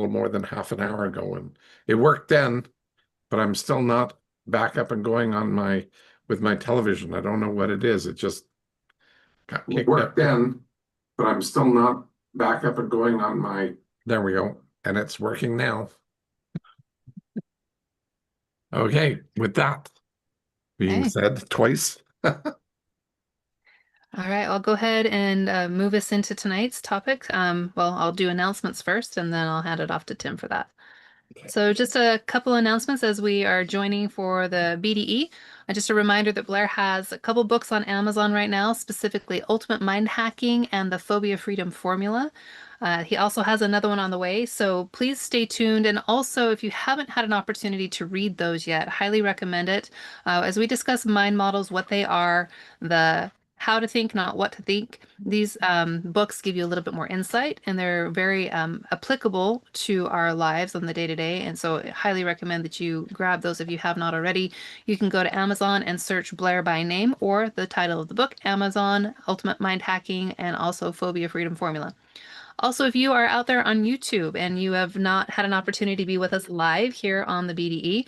little more than half an hour ago, and it worked then, but I'm still not back up and going on my with my television. I don't know what it is. It just got kicked out. It worked then, but I'm still not back up and going on my. There we go. And it's working now. Okay, with that being Okay. said twice. All right, I'll go ahead and move us into tonight's topic. Well, I'll do announcements first, and then I'll hand it off to Tim for that. So just a couple announcements as we are joining for the BDE. Just a reminder that Blair has a couple books on Amazon right now, specifically Ultimate Mind Hacking and the Phobia Freedom Formula. He also has another one on the way, so please stay tuned. And also, if you haven't had an opportunity to read those yet, highly recommend it. As we discuss mind models, what they are, the how to think, not what to think. These books give you a little bit more insight, and they're very applicable to our lives on the day to day. And so, I highly recommend that you grab those if you have not already. You can go to Amazon and search Blair by name or the title of the book, Amazon Ultimate Mind Hacking, and also Phobia Freedom Formula. Also, if you are out there on YouTube and you have not had an opportunity to be with us live here on the BDE,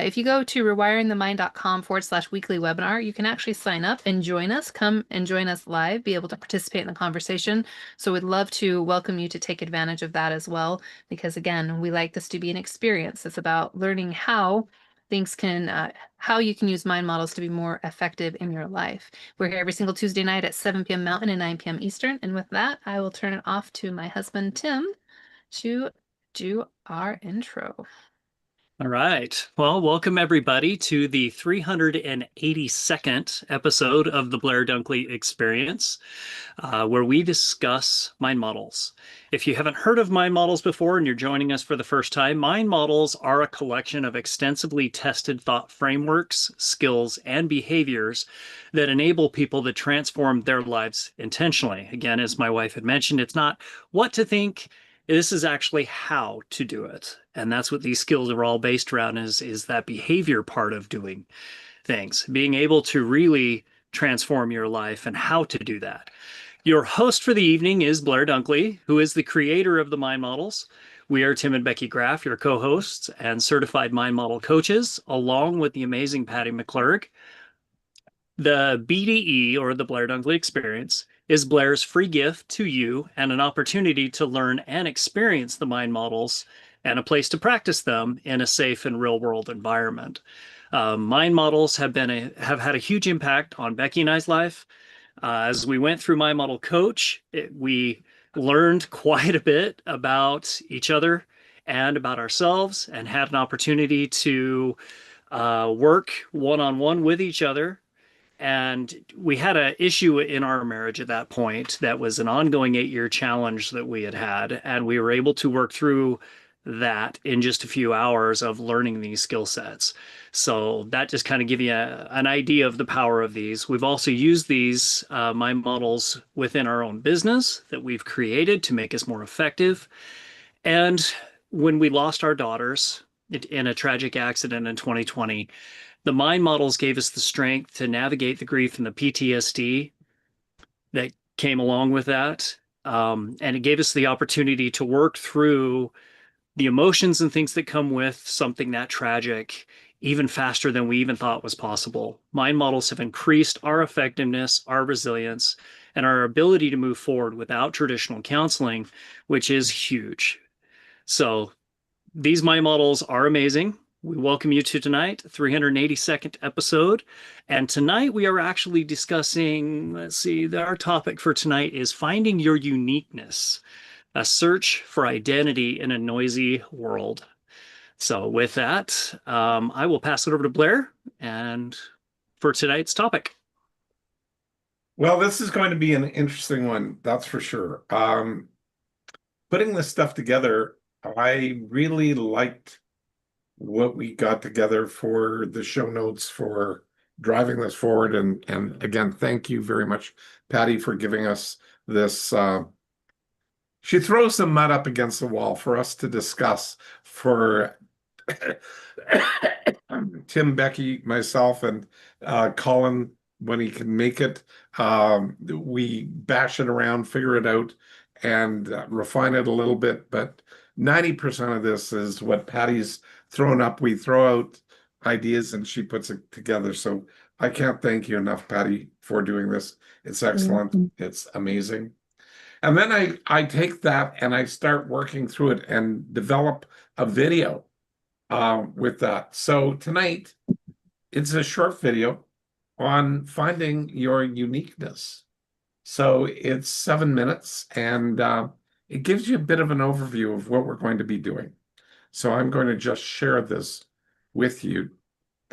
if you go to rewiringthemind.com/weekly webinar, you can actually sign up and join us. Come and join us live, be able to participate in the conversation. So we'd love to welcome you to take advantage of that as well, because again, we like this to be an experience. It's about learning how you can use mind models to be more effective in your life. We're here every single Tuesday night at 7 p.m. Mountain and 9 p.m. Eastern. And with that, I will turn it off to my husband, Tim, to do our intro. All right. Well, welcome everybody to the 382nd episode of the Blair Dunkley Experience, where we discuss mind models. If you haven't heard of mind models before and you're joining us for the first time, mind models are a collection of extensively tested thought frameworks, skills, and behaviors that enable people to transform their lives intentionally. Again, as my wife had mentioned, it's not what to think. This is actually how to do it. And that's what these skills are all based around is that behavior part of doing things, being able to really transform your life and how to do that. Your host for the evening is Blair Dunkley, who is the creator of the mind models. We are Tim and Becky Graff, your co-hosts and certified mind model coaches, along with the amazing Patty McClurg. The BDE, or the Blair Dunkley Experience, is Blair's free gift to you and an opportunity to learn and experience the mind models and a place to practice them in a safe and real-world environment. Mind models have had a huge impact on Becky and I's life. As we went through Mind Model Coach, we learned quite a bit about each other and about ourselves, and had an opportunity to work one-on-one with each other. And we had an issue in our marriage at that point that was an ongoing 8-year challenge that we had. And we were able to work through that in just a few hours of learning these skill sets. So that just kind of give you an idea of the power of these. We've also used these mind models within our own business that we've created to make us more effective. And when we lost our daughters in a tragic accident in 2020, the mind models gave us the strength to navigate the grief and the PTSD that came along with that. And it gave us the opportunity to work through the emotions and things that come with something that tragic even faster than we even thought was possible. Mind models have increased our effectiveness, our resilience, and our ability to move forward without traditional counseling, which is huge. So these mind models are amazing. We welcome you to tonight, 382nd episode. And tonight we are actually discussing, our topic for tonight is finding your uniqueness, a search for identity in a noisy world. So with that, I will pass it over to Blair and for tonight's topic. Well, this is going to be an interesting one, that's for sure. Putting this stuff together, I really liked what we got together for the show notes for driving this forward. And again, thank you very much, Patty, for giving us this. She throws some mud up against the wall for us to discuss for Tim, Becky, myself, and Colin when he can make it. We bash it around, figure it out, and refine it a little bit. But 90% of this is what Patty's thrown up. We throw out ideas and she puts it together. So I can't thank you enough, Patty, for doing this. It's excellent. It's amazing. And then I take that and I start working through it and develop a video with that. So tonight, it's a short video on finding your uniqueness. So it's 7 minutes and it gives you a bit of an overview of what we're going to be doing. So I'm going to just share this with you,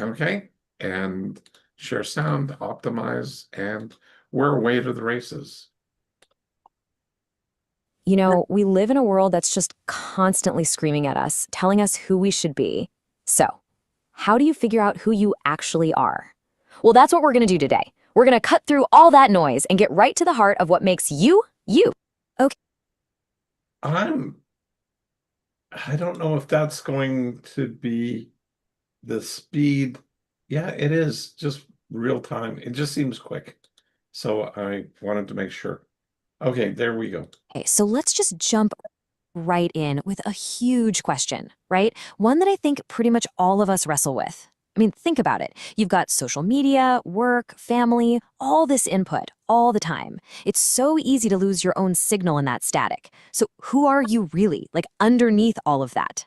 okay? And share sound, optimize, and we're away to the races. You know, we live in a world that's just constantly screaming at us, telling us who we should be. So, how do you figure out who you actually are? Well, that's what we're going to do today. We're going to cut through all that noise and get right to the heart of what makes you, you. Okay. I don't know if that's going to be the speed. Yeah, it is just real time. It just seems quick. So I wanted to make sure. Okay, there we go. Okay, so let's just jump right in with a huge question, right? One that I think pretty much all of us wrestle with. I mean, think about it. You've got social media, work, family, all this input all the time. It's so easy to lose your own signal in that static. So who are you really, like underneath all of that?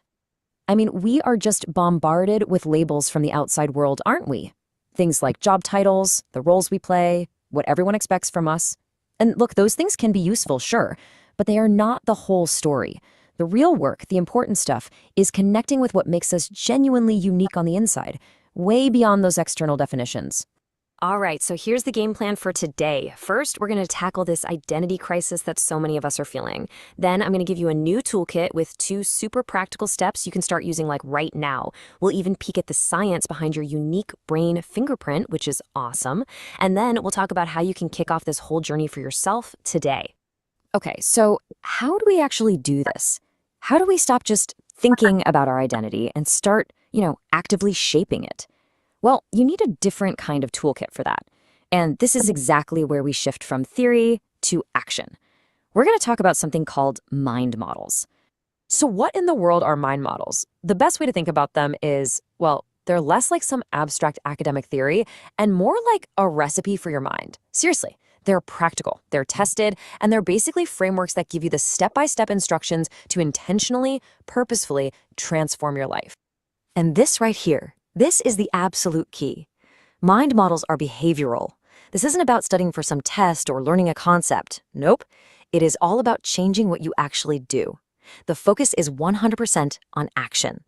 I mean, we are just bombarded with labels from the outside world, aren't we? Things like job titles, the roles we play, what everyone expects from us. And look, those things can be useful, sure, but they are not the whole story. The real work, the important stuff, is connecting with what makes us genuinely unique on the inside, way beyond those external definitions. All right, so here's the game plan for today. First, we're going to tackle this identity crisis that so many of us are feeling. Then I'm going to give you a new toolkit with 2 super practical steps you can start using like right now. We'll even peek at the science behind your unique brain fingerprint, which is awesome. And then we'll talk about how you can kick off this whole journey for yourself today. Okay, so how do we actually do this? How do we stop just thinking about our identity and start, actively shaping it? Well, you need a different kind of toolkit for that. And this is exactly where we shift from theory to action. We're going to talk about something called mind models. So what in the world are mind models? The best way to think about them is, well, they're less like some abstract academic theory and more like a recipe for your mind. Seriously, they're practical, they're tested, and they're basically frameworks that give you the step-by-step instructions to intentionally, purposefully transform your life. And this right here, this is the absolute key. Mind models are behavioral. This isn't about studying for some test or learning a concept. Nope. It is all about changing what you actually do. The focus is 100% on action.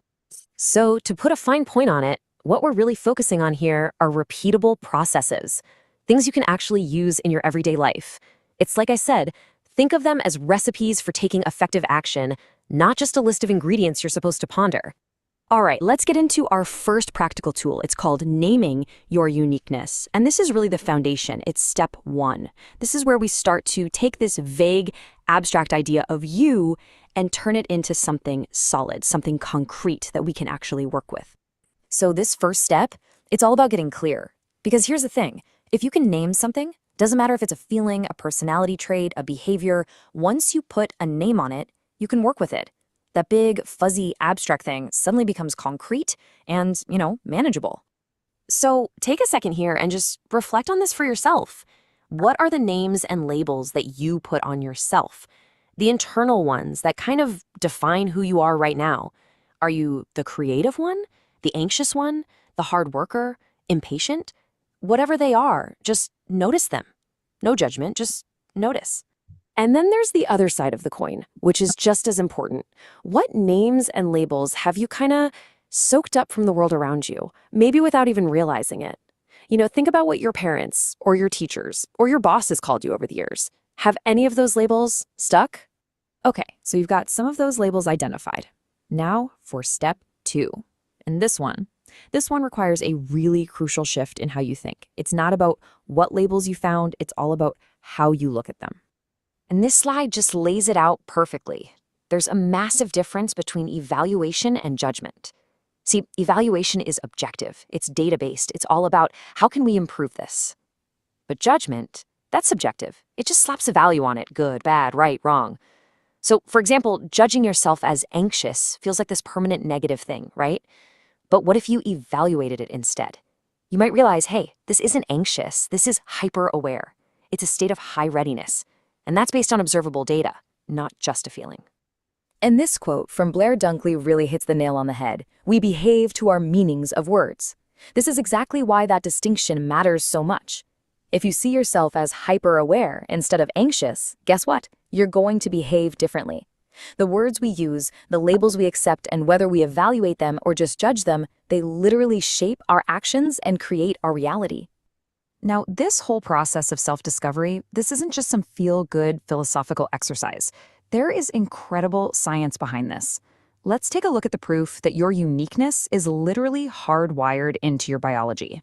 So to put a fine point on it, what we're really focusing on here are repeatable processes, things you can actually use in your everyday life. It's like I said, think of them as recipes for taking effective action, not just a list of ingredients you're supposed to ponder. All right, let's get into our first practical tool. It's called naming your uniqueness. And this is really the foundation. It's step 1. This is where we start to take this vague, abstract idea of you and turn it into something solid, something concrete that we can actually work with. So this first step, it's all about getting clear. Because here's the thing. If you can name something, doesn't matter if it's a feeling, a personality trait, a behavior, once you put a name on it, you can work with it. That big, fuzzy, abstract thing suddenly becomes concrete and, manageable. So take a second here and just reflect on this for yourself. What are the names and labels that you put on yourself? The internal ones that kind of define who you are right now. Are you the creative one? The anxious one? The hard worker? Impatient? Whatever they are, just notice them. No judgment, just notice. And then there's the other side of the coin, which is just as important. What names and labels have you kind of soaked up from the world around you, maybe without even realizing it? Think about what your parents or your teachers or your boss has called you over the years. Have any of those labels stuck? Okay, so you've got some of those labels identified. Now for step 2. And this one requires a really crucial shift in how you think. It's not about what labels you found, it's all about how you look at them. And this slide just lays it out perfectly. There's a massive difference between evaluation and judgment. See, evaluation is objective, it's data-based, it's all about how can we improve this. But judgment, that's subjective. It just slaps a value on it, good, bad, right, wrong. So, for example, judging yourself as anxious feels like this permanent negative thing, right? But what if you evaluated it instead? You might realize, hey, this isn't anxious, this is hyper aware. It's a state of high readiness. And that's based on observable data, not just a feeling. And this quote from Blair Dunkley really hits the nail on the head. We behave to our meanings of words. This is exactly why that distinction matters so much. If you see yourself as hyper-aware instead of anxious, guess what? You're going to behave differently. The words we use, the labels we accept, and whether we evaluate them or just judge them, they literally shape our actions and create our reality. Now, this whole process of self-discovery, this isn't just some feel-good philosophical exercise. There is incredible science behind this. Let's take a look at the proof that your uniqueness is literally hardwired into your biology.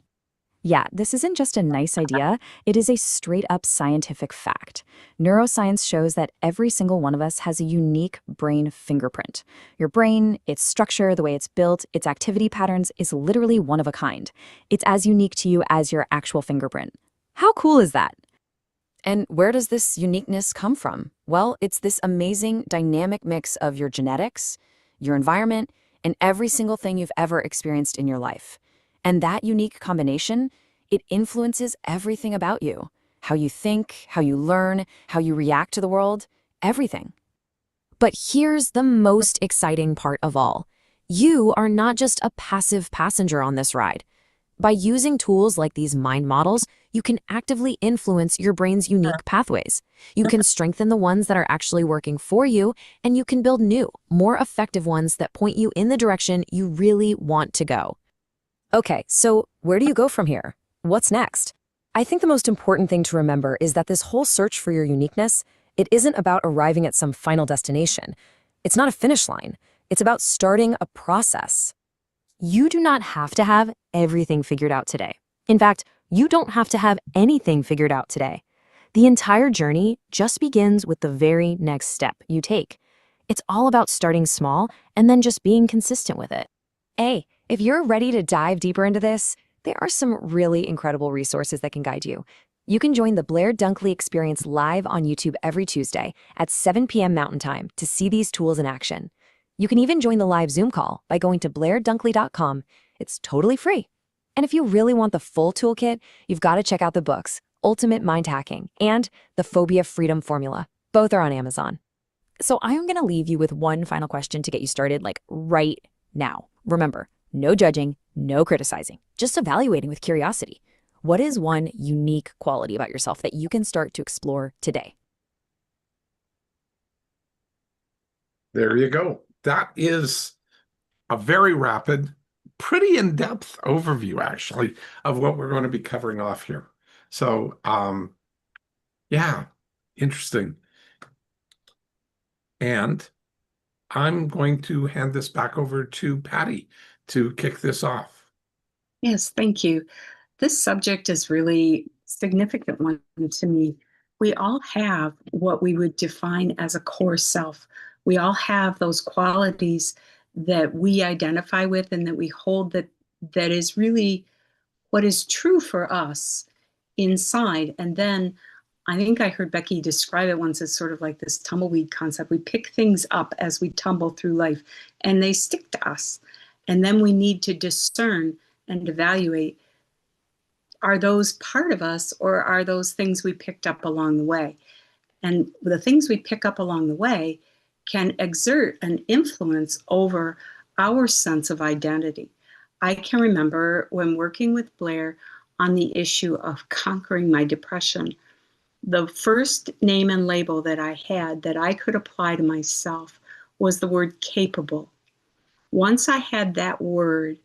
Yeah, this isn't just a nice idea, it is a straight-up scientific fact. Neuroscience shows that every single one of us has a unique brain fingerprint. Your brain, its structure, the way it's built, its activity patterns is literally one of a kind. It's as unique to you as your actual fingerprint. How cool is that? And where does this uniqueness come from? Well, it's this amazing dynamic mix of your genetics, your environment, and every single thing you've ever experienced in your life. And that unique combination, it influences everything about you. How you think, how you learn, how you react to the world, everything. But here's the most exciting part of all. You are not just a passive passenger on this ride. By using tools like these mind models, you can actively influence your brain's unique pathways. You can strengthen the ones that are actually working for you, and you can build new, more effective ones that point you in the direction you really want to go. Okay, so where do you go from here? What's next? I think the most important thing to remember is that this whole search for your uniqueness, it isn't about arriving at some final destination. It's not a finish line. It's about starting a process. You do not have to have everything figured out today. In fact, you don't have to have anything figured out today. The entire journey just begins with the very next step you take. It's all about starting small and then just being consistent with it. Hey, if you're ready to dive deeper into this, there are some really incredible resources that can guide you. You can join the Blair Dunkley Experience live on YouTube every Tuesday at 7 p.m. Mountain Time to see these tools in action. You can even join the live Zoom call by going to blairdunkley.com. It's totally free. And if you really want the full toolkit, you've got to check out the books, Ultimate Mind Hacking and The Phobia Freedom Formula. Both are on Amazon. So I'm going to leave you with one final question to get you started, like right now. Remember, no judging, no criticizing, just evaluating with curiosity. What is one unique quality about yourself that you can start to explore today? There you go. That is a very rapid, pretty in-depth overview, actually, of what we're going to be covering off here. So, yeah, interesting. And I'm going to hand this back over to Patty to kick this off. Yes, thank you. This subject is really significant one to me. We all have what we would define as a core self. We all have those qualities that we identify with and that we hold that is really what is true for us inside. And then I think I heard Becky describe it once as sort of like this tumbleweed concept. We pick things up as we tumble through life and they stick to us. And then we need to discern and evaluate, are those part of us or are those things we picked up along the way? And the things we pick up along the way can exert an influence over our sense of identity. I can remember when working with Blair on the issue of conquering my depression, the first name and label that I had that I could apply to myself was the word capable. Once I had that word,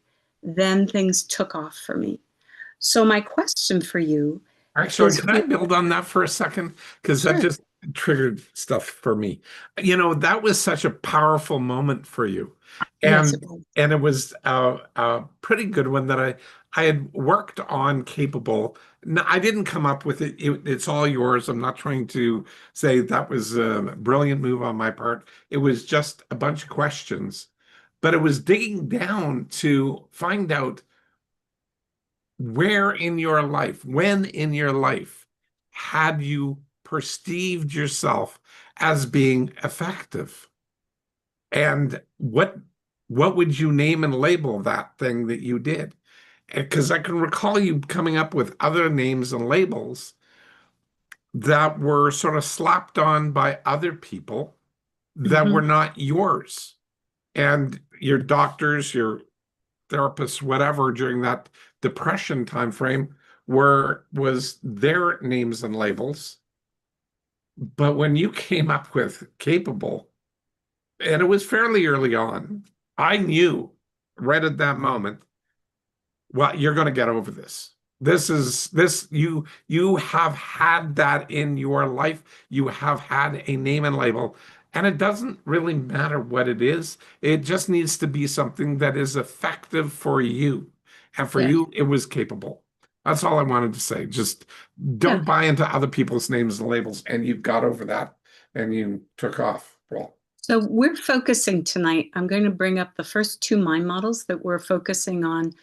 then things took off for me. So my question for you Actually, is, can I build on that for a second? Because Sure. that just triggered stuff for me. You know, that was such a powerful moment for you. Yes, And it was. and it was a pretty good one that I had worked on capable. No, I didn't come up with it. It's all yours. I'm not trying to say that was a brilliant move on my part. It was just a bunch of questions, but it was digging down to find out where in your life, when in your life had you perceived yourself as being effective. And what would you name and label that thing that you did? Because I can recall you coming up with other names and labels that were sort of slapped on by other people that were not yours. And your doctors, your therapists, whatever, during that depression time frame was their names and labels. But when you came up with capable, and it was fairly early on, I knew right at that moment, well, you're going to get over this. You have had that in your life. You have had a name and label, and it doesn't really matter what it is. It just needs to be something that is effective for you. And for Yeah. you, it was capable. That's all I wanted to say. Just don't Yeah. buy into other people's names and labels, and you got over that and you took off. Well, So we're focusing tonight. I'm going to bring up the first two mind models that we're focusing on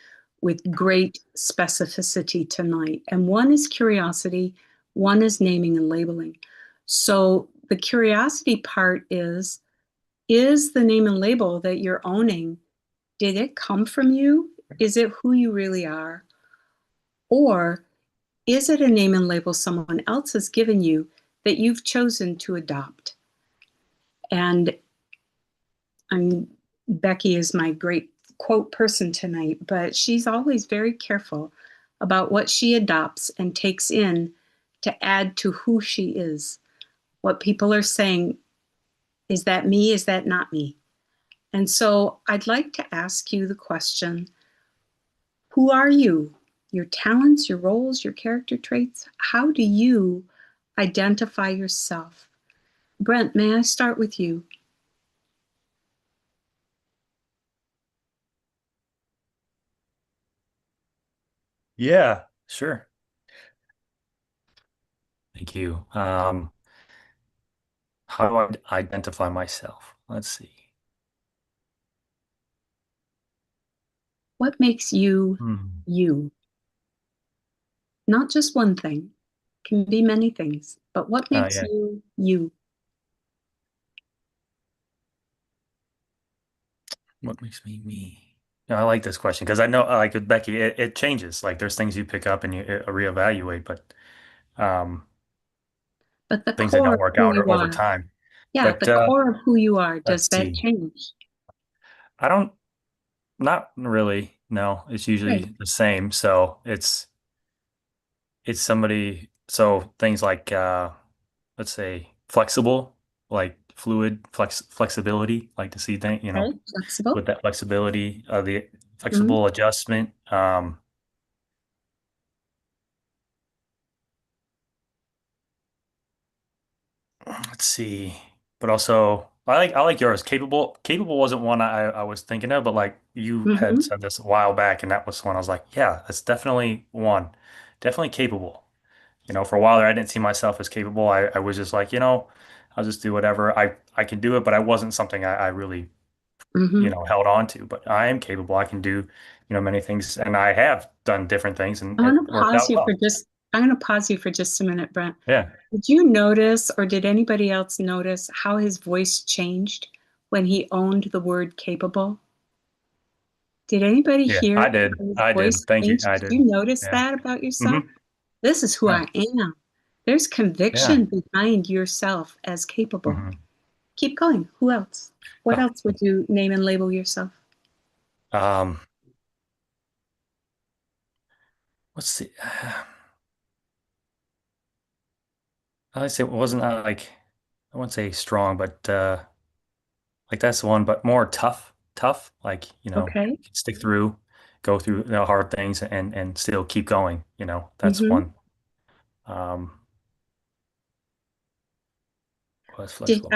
with great specificity tonight. And one is curiosity, one is naming and labeling. So the curiosity part is the name and label that you're owning, did it come from you? Is it who you really are? Or is it a name and label someone else has given you that you've chosen to adopt? And Becky is my great quote person tonight, but she's always very careful about what she adopts and takes in to add to who she is. What people are saying, is that me? Is that not me? And so I'd like to ask you the question, who are you? Your talents, your roles, your character traits? How do you identify yourself? Brent, may I start with you? Yeah, sure. Thank you. How do I identify myself? Let's see. What makes you Hmm. you? Not just one thing, can be many things, but what makes Yeah. you you? What makes me me? No, I like this question because I know, like with Becky, it changes. Like there's things you pick up and you reevaluate, but But the things that core don't of work who out you over are, time. yeah, But the core of who you are, does let's that see. change? I don't, not really. No, it's Okay, usually the same. So it's somebody. So things like let's say flexible, like flexibility, like to see things, okay, flexible. with that flexibility, the Mhm. flexible adjustment. Let's see, but also I like yours. Capable wasn't one I was thinking of, but like you had Mhm. said this a while back, and that was one I was like, yeah, that's definitely one, definitely capable. For a while there, I didn't see myself as capable. I was just like, I'll just do whatever. I can do it, but I wasn't something I really, Mhm. held on to. But I am capable. I can do, many things, and I have done different things, and I'm it going to worked pause out you for well. just I'm going to pause you for just a minute, Brent. Yeah. Did you notice, or did anybody else notice how his voice changed when he owned the word capable? Did anybody Yeah, hear I did. how his I voice did. Thank you. changed? I Did did. you notice Yeah. that about yourself? Hmm. This is who Yeah. I am. There's Yeah. conviction behind yourself as capable. Hmm. Keep going. Who else? What Oh, else would you name and label yourself? um, let's see. I would say it wasn't like I wouldn't say strong, but like that's the one, but more tough. Like Okay. stick through, go through hard things, and still keep going. That's Mm-hmm. one. Um, was flexible.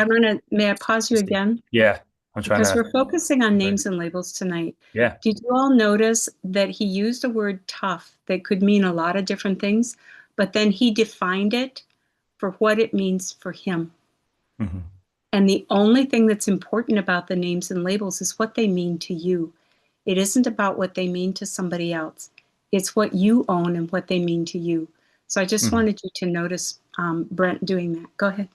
May I pause you Let's see. again? Yeah, I'm trying Because to. we're focusing on names and labels tonight. Yeah. Did you all notice that he used a word tough that could mean a lot of different things, but then he defined it for what it means for him? Hmm. And the only thing that's important about the names and labels is what they mean to you. It isn't about what they mean to somebody else. It's what you own and what they mean to you. So I just Hmm. wanted you to notice Brent doing that. Go ahead.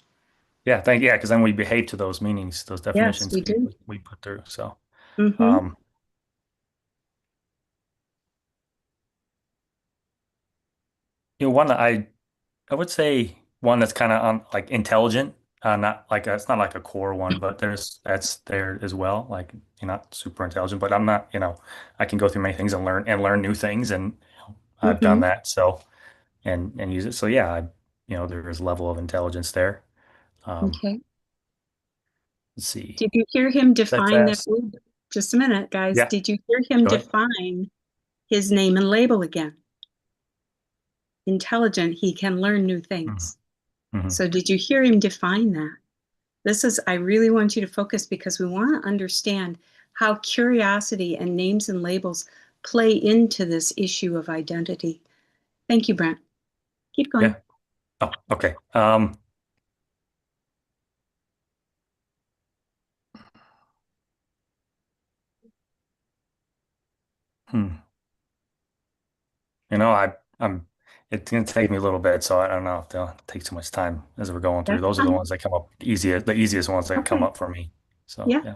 Yeah, because then we behave to those meanings, those Yes, definitions we do. we put through. So, Mm-hmm. um, one that I would say one that's kind of like intelligent, not like it's not like a core one, but that's there as well. Like you're not super intelligent, but I'm not, I can go through many things and learn new things, and I've done Mm-hmm. that. So and use it. So yeah, there is a level of intelligence there. Um, Okay. let's see. Did you hear him define that Steadfast. word? Just a minute, guys. Yeah, Did you hear him go ahead. define his name and label again? Intelligent, he can learn new things. Mm-hmm. So did you hear him define that? I really want you to focus because we want to understand how curiosity and names and labels play into this issue of identity. Thank you, Brent. Keep going. Yeah. Oh, okay. Hmm. I'm. It's gonna take me a little bit, so I don't know if they'll take too much time as we're going through. That's Those are the fine. ones that come up easiest, the easiest ones that come Okay. up for me. So Yeah, yeah,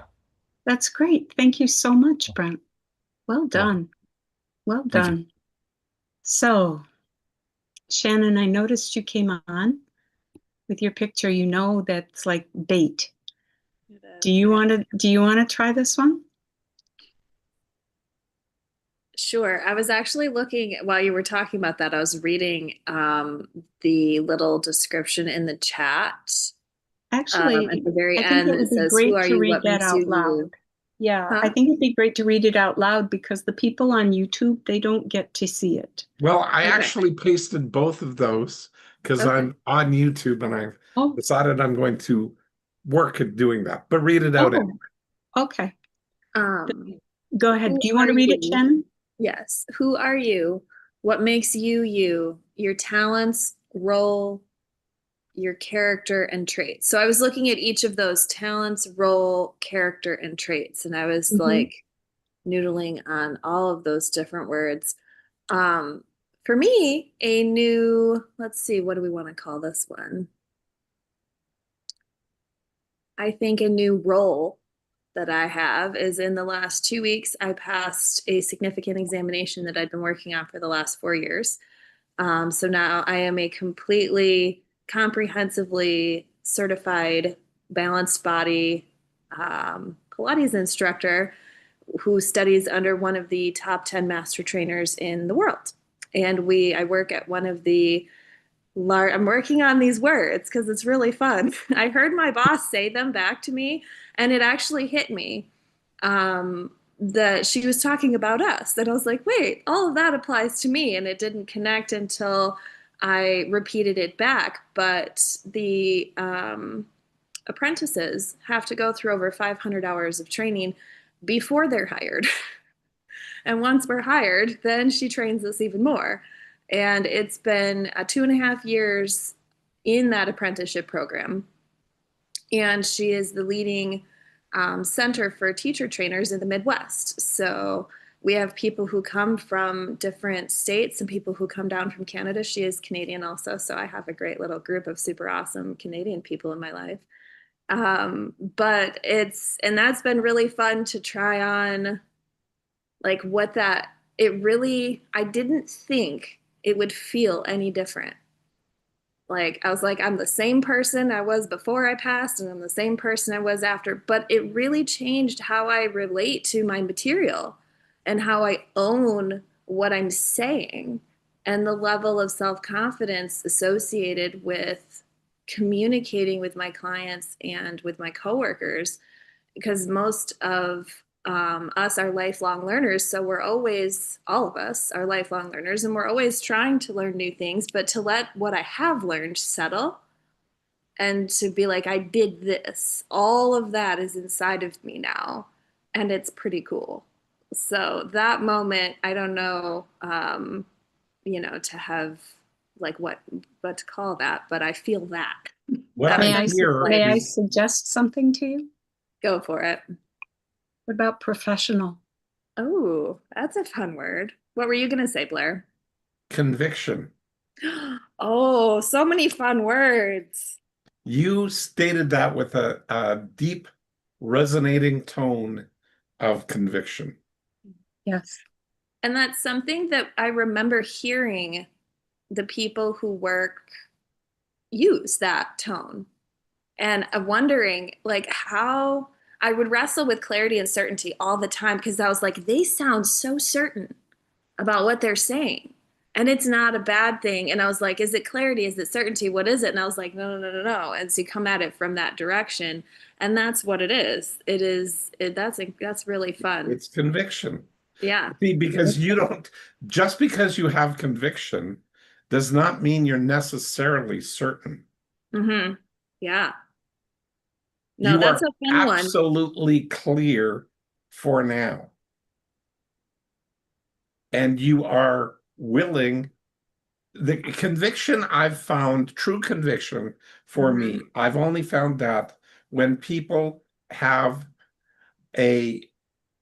that's great. Thank you so much, Brent. Well you're welcome. done. Well Thank you. done. So, Shannon, I noticed you came on with your picture. You know that's like bait. Do you want to try this one? Sure. I was actually looking while you were talking about that, I was reading the little description in the chat at Actually, the very I think end it that would be says, "Who great are to you? read What that makes you out loud. you?" Yeah, I Huh? think it'd be great to read it out loud because the people on YouTube, they don't get to see it. Well, I Okay. actually pasted both of those because Okay. I'm on YouTube and I've Oh, decided I'm going to work at doing that, but read it out oh, anyway. okay. Um, Go ahead. who Do you want are to read it, you? Shannon? Yes. Who are you? What makes you you? Your talents, role, your character and traits. So I was looking at each of those talents, role, character, and traits, and I was Mm-hmm. like noodling on all of those different words. Um, for me, let's see, what do we want to call this one? I think a new role that I have is in the last 2 weeks, I passed a significant examination that I'd been working on for the last 4 years. So now I am a completely comprehensively certified balanced body Pilates instructor who studies under one of the top 10 master trainers in the world. And I work at one of the I'm working on these words because it's really fun. I heard my boss say them back to me, and it actually hit me that she was talking about us. That I was like, wait, all of that applies to me. And it didn't connect until I repeated it back. But the apprentices have to go through over 500 hours of training before they're hired. And once we're hired, then she trains us even more. And it's been 2.5 years in that apprenticeship program. And she is the leading center for teacher trainers in the Midwest. So we have people who come from different states and people who come down from Canada. She is Canadian also. So I have a great little group of super awesome Canadian people in my life. But that's been really fun to try on like I didn't think it would feel any different. Like I was like, I'm the same person I was before I passed, and I'm the same person I was after. But it really changed how I relate to my material and how I own what I'm saying and the level of self-confidence associated with communicating with my clients and with my coworkers because most of us are lifelong learners. So all of us are lifelong learners, and we're always trying to learn new things, but to let what I have learned settle and to be like, I did this, all of that is inside of me now. And it's pretty cool. So that moment, I don't know, to have like what to call that, but I feel that. What That I May I, sense of hear may like, I is suggest something to you? go for it. What about professional? Oh, that's a fun word. What were you going to say, Blair? conviction. Oh, so many fun words. You stated that with a deep, resonating tone of conviction. Yes. And that's something that I remember hearing the people who work use that tone. And I'm wondering, like, how I would wrestle with clarity and certainty all the time because I was like, they sound so certain about what they're saying. And it's not a bad thing. And I was like, is it clarity? Is it certainty? What is it? And I was like, no, no, no, no, no. And so you come at it from that direction. And that's what it is. That's really fun. It's conviction. Yeah. See, because you don't, just because you have conviction does not mean you're necessarily certain. Mm-hmm. Yeah. No, You that's are a fun one. absolutely clear for now. And you are willing, the conviction I've found, true conviction for me, I've only found that when people have a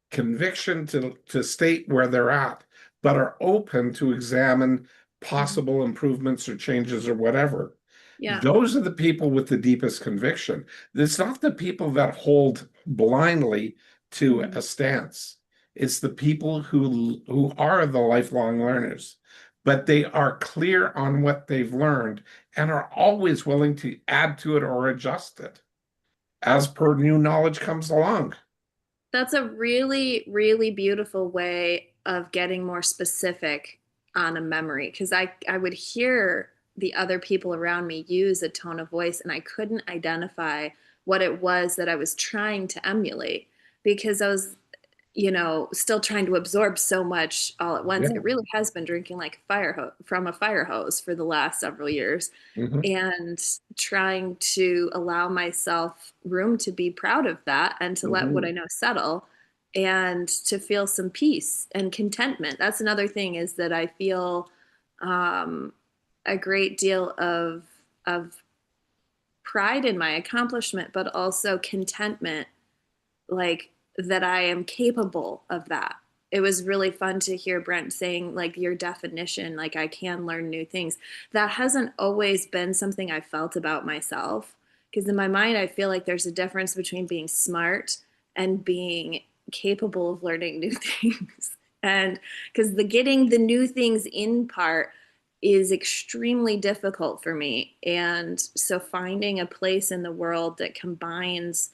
conviction to state where they're at, but are open to examine possible improvements or changes or whatever. Yeah. Those are the people with the deepest conviction. It's not the people that hold blindly to a stance. It's the people who are the lifelong learners, but they are clear on what they've learned and are always willing to add to it or adjust it as per new knowledge comes along. That's a really, really beautiful way of getting more specific on a memory because I would hear the other people around me use a tone of voice and I couldn't identify what it was that I was trying to emulate because I was, still trying to absorb so much all at once. Yeah. It really has been drinking like from a fire hose for the last several years and trying to allow myself room to be proud of that and to let what I know settle and to feel some peace and contentment. That's another thing is that I feel a great deal of pride in my accomplishment, but also contentment, like that I am capable of that. It was really fun to hear Brent saying like your definition, like I can learn new things. That hasn't always been something I felt about myself. Because in my mind, I feel like there's a difference between being smart and being capable of learning new things. And because the getting the new things in part is extremely difficult for me. And so finding a place in the world that combines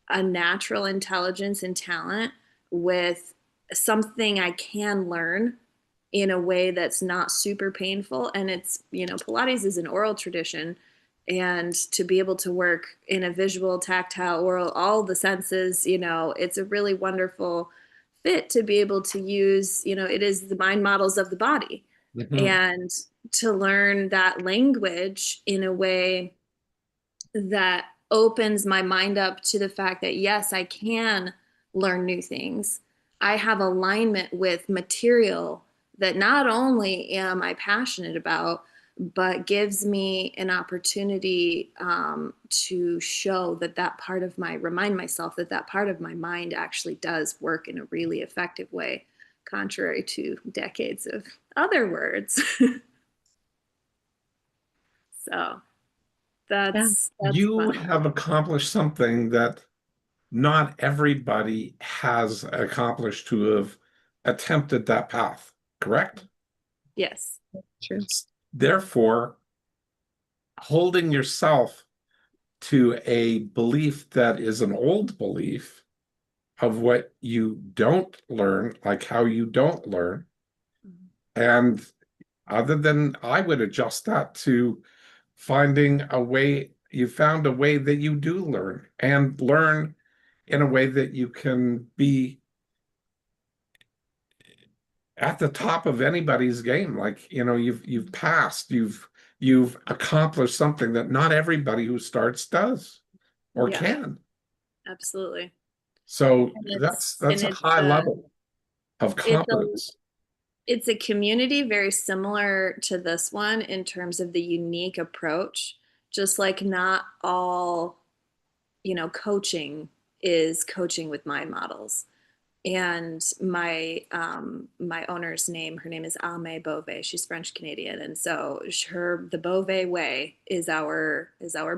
a natural intelligence and talent with something I can learn in a way that's not super painful. And it's, Pilates is an oral tradition. And to be able to work in a visual, tactile, oral, all the senses, it's a really wonderful fit to be able to use, it is the mind models of the body. And to learn that language in a way that opens my mind up to the fact that yes, I can learn new things. I have alignment with material that not only am I passionate about, but gives me an opportunity to show that part of remind myself that part of my mind actually does work in a really effective way, contrary to decades of other words. So that's You fun. have accomplished something that not everybody has accomplished to have attempted that path, correct? Yes. True. Therefore, holding yourself to a belief that is an old belief of what you don't learn, like how you don't learn, and other than I would adjust that to finding a way, you found a way that you do learn and learn in a way that you can be at the top of anybody's game. Like, you've passed, you've accomplished something that not everybody who starts does or Yeah. can. Absolutely. So And that's and a high level of it's competence. it's a community very similar to this one in terms of the unique approach. Just like not all, coaching is coaching with mind models. And my owner's name, her name is Alme Beauvais. She's French Canadian, and so the Beauvais way is our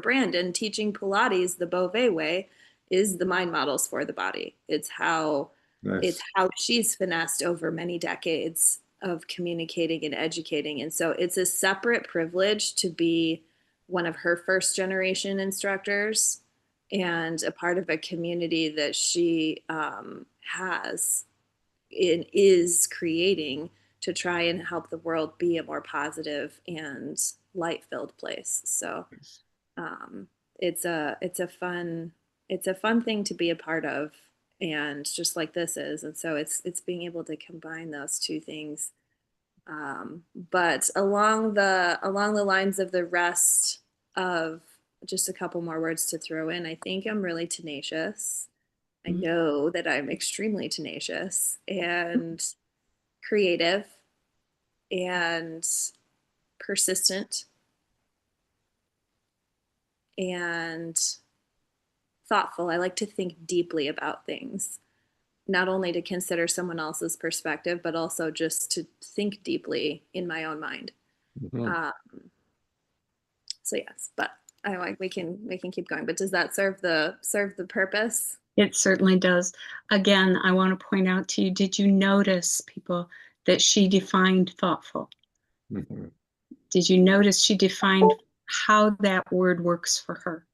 brand. And teaching Pilates the Beauvais way is the mind models for the body. It's how Nice. she's finessed over many decades of communicating and educating. And so it's a separate privilege to be one of her first generation instructors and a part of a community that she has is creating to try and help the world be a more positive and light-filled place. So it's a fun thing to be a part of, and just like this is. And so it's being able to combine those two things. But along the lines of the rest of, just a couple more words to throw in, I think I'm really tenacious. I know that I'm extremely tenacious and creative and persistent and thoughtful. I like to think deeply about things, not only to consider someone else's perspective, but also just to think deeply in my own mind. Mhm. So yes, but I like, we can keep going. But does that serve the purpose? It certainly does. Again, I want to point out to you, did you notice, people, that she defined thoughtful? Mhm. Did you notice she defined how that word works for her?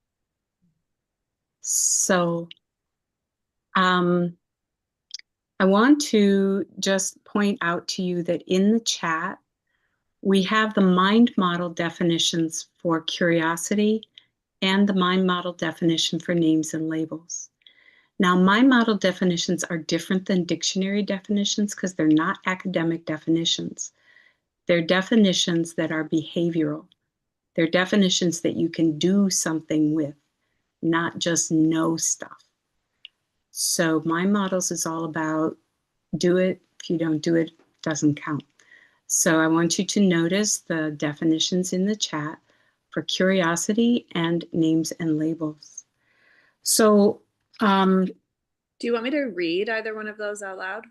So I want to just point out to you that in the chat, we have the mind model definitions for curiosity and the mind model definition for names and labels. Now, mind model definitions are different than dictionary definitions because they're not academic definitions. They're definitions that are behavioral. They're definitions that you can do something with, not just know stuff. So mind models is all about do it. If you don't do it, it doesn't count. So I want you to notice the definitions in the chat for curiosity and names and labels. So Do you want me to read either one of those out loud?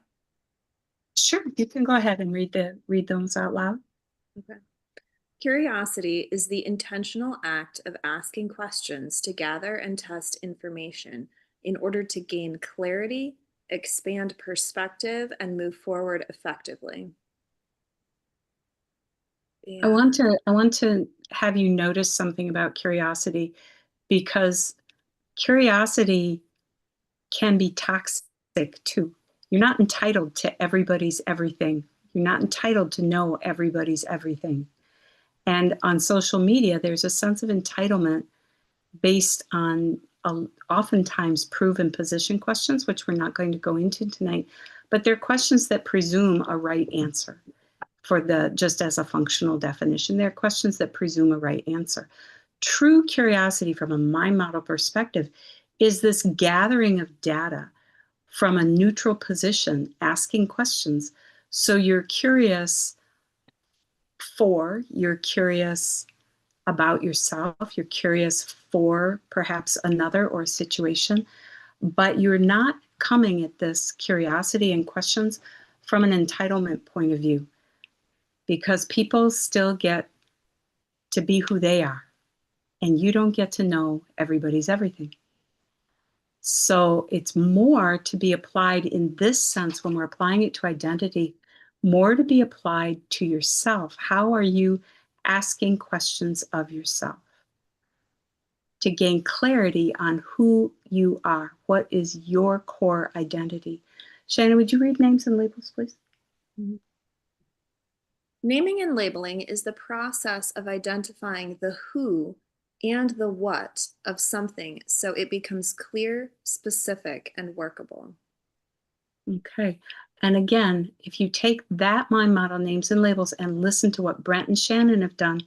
sure, you can go ahead and read those out loud. Okay. Curiosity is the intentional act of asking questions to gather and test information in order to gain clarity, expand perspective, and move forward effectively. I want to have you notice something about curiosity, because curiosity can be toxic too. You're not entitled to everybody's everything. You're not entitled to know everybody's everything. And on social media, there's a sense of entitlement based on oftentimes proven position questions, which we're not going to go into tonight, but they're questions that presume a right answer. Just as a functional definition, they're questions that presume a right answer. True curiosity from a mind model perspective is this gathering of data from a neutral position, asking questions. So you're curious about yourself, you're curious for perhaps another or a situation, but you're not coming at this curiosity and questions from an entitlement point of view, because people still get to be who they are, and you don't get to know everybody's everything. So it's more to be applied in this sense when we're applying it to identity, more to be applied to yourself. How are you asking questions of yourself to gain clarity on who you are? What is your core identity? Shannon, would you read names and labels, please? Mhm. Naming and labeling is the process of identifying the who and the what of something so it becomes clear, specific, and workable. Okay. And again, if you take that mind model, names and labels, and listen to what Brent and Shannon have done,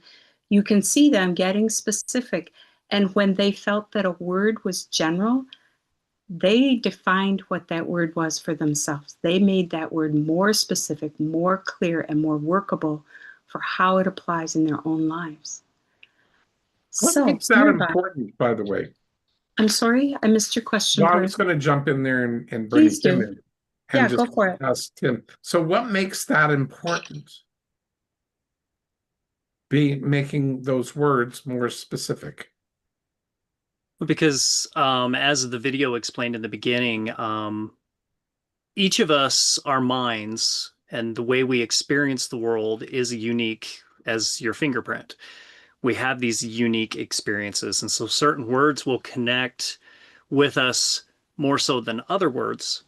you can see them getting specific. And when they felt that a word was general, they defined what that word was for themselves. They made that word more specific, more clear, and more workable for how it applies in their own lives. What So, makes that important, by the way? I'm sorry, I missed your question, No, I Blair. was going to jump in there and bring Please Tim do. in. and Yeah, just go for it. ask Tim. So what makes that important? Be making those words more specific. Because as the video explained in the beginning, each of us, our minds and the way we experience the world is unique as your fingerprint. We have these unique experiences. And so certain words will connect with us more so than other words.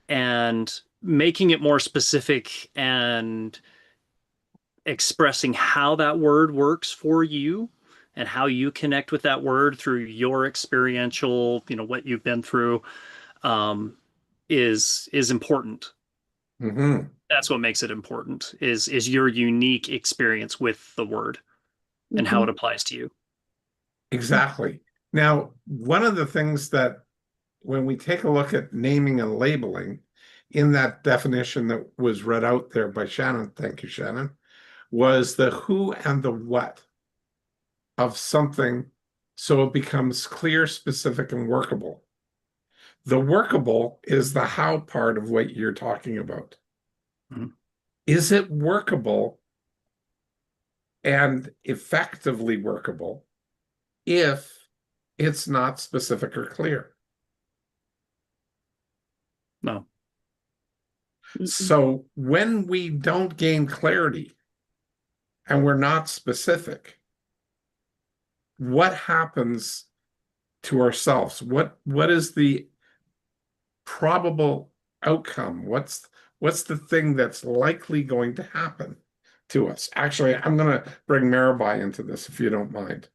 And making it more specific and expressing how that word works for you and how you connect with that word through your experiential, what you've been through, is important. Mm-hmm. That's what makes it important is your unique experience with the word and how it applies to you. Exactly. Now, one of the things that when we take a look at naming and labeling in that definition that was read out there by Shannon, thank you, Shannon, was the who and the what of something so it becomes clear, specific, and workable. The workable is the how part of what you're talking about. Mhm. Is it workable and effectively workable if it's not specific or clear? No. So when we don't gain clarity and we're not specific, what happens to ourselves? What is the probable outcome? What's the thing that's likely going to happen to us? Actually, I'm going to bring Mirabai into this if you don't mind.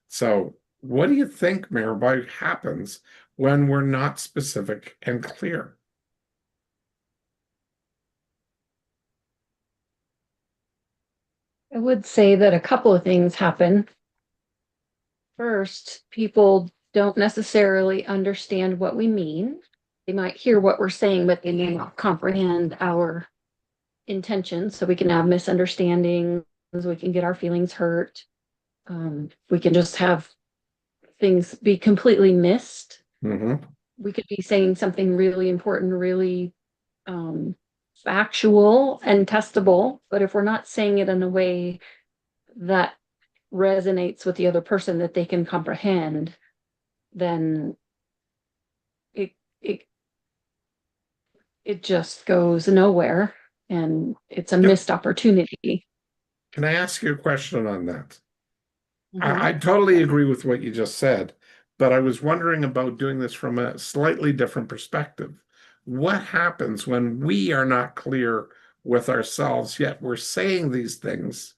So, what do you think, Mirabai, happens when we're not specific and clear? I would say that a couple of things happen. First, people don't necessarily understand what we mean. They might hear what we're saying, but they may not comprehend our intention. So we can have misunderstandings, we can get our feelings hurt. We can just have things be completely missed. Mm-hmm. We could be saying something really important, really factual and testable, but if we're not saying it in a way that resonates with the other person that they can comprehend, then it it it just goes nowhere, and it's a missed opportunity. Can I ask you a question on that? Mhm. I totally agree with what you just said, but I was wondering about doing this from a slightly different perspective. What happens when we are not clear with ourselves, yet we're saying these things?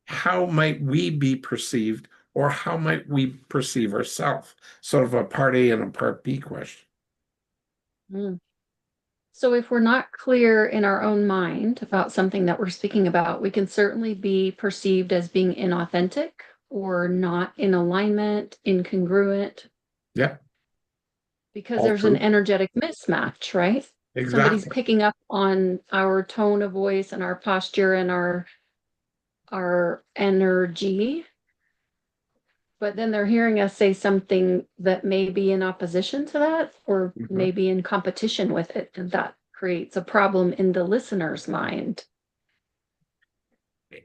How might we be perceived, or how might we perceive ourselves? Sort of a part A and a part B question. Mm. So if we're not clear in our own mind about something that we're speaking about, we can certainly be perceived as being inauthentic or not in alignment, incongruent, Yeah, because all there's an true. energetic mismatch, right? Somebody's Exactly. picking up on our tone of voice and our posture and our energy, but then they're hearing us say something that may be in opposition to that or Mhm. maybe in competition with it, and that creates a problem in the listener's mind.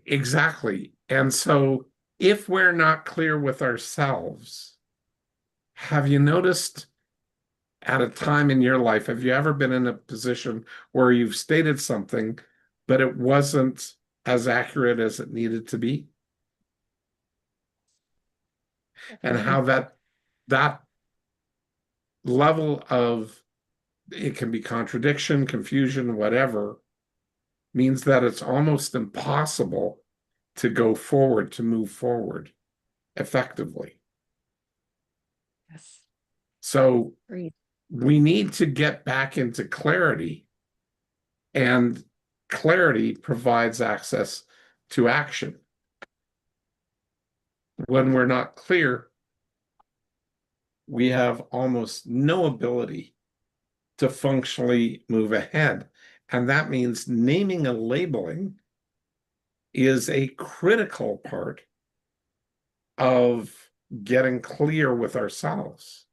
Exactly. And so if we're not clear with ourselves, have you noticed at a time in your life, have you ever been in a position where you've stated something, but it wasn't as accurate as it needed to be? And how that level of, it can be contradiction, confusion, whatever, means that it's almost impossible to go forward, to move forward effectively. Yes. So Agreed. we need to get back into clarity, and clarity provides access to action. When we're not clear, we have almost no ability to functionally move ahead. And that means naming and labeling is a critical part of getting clear with ourselves.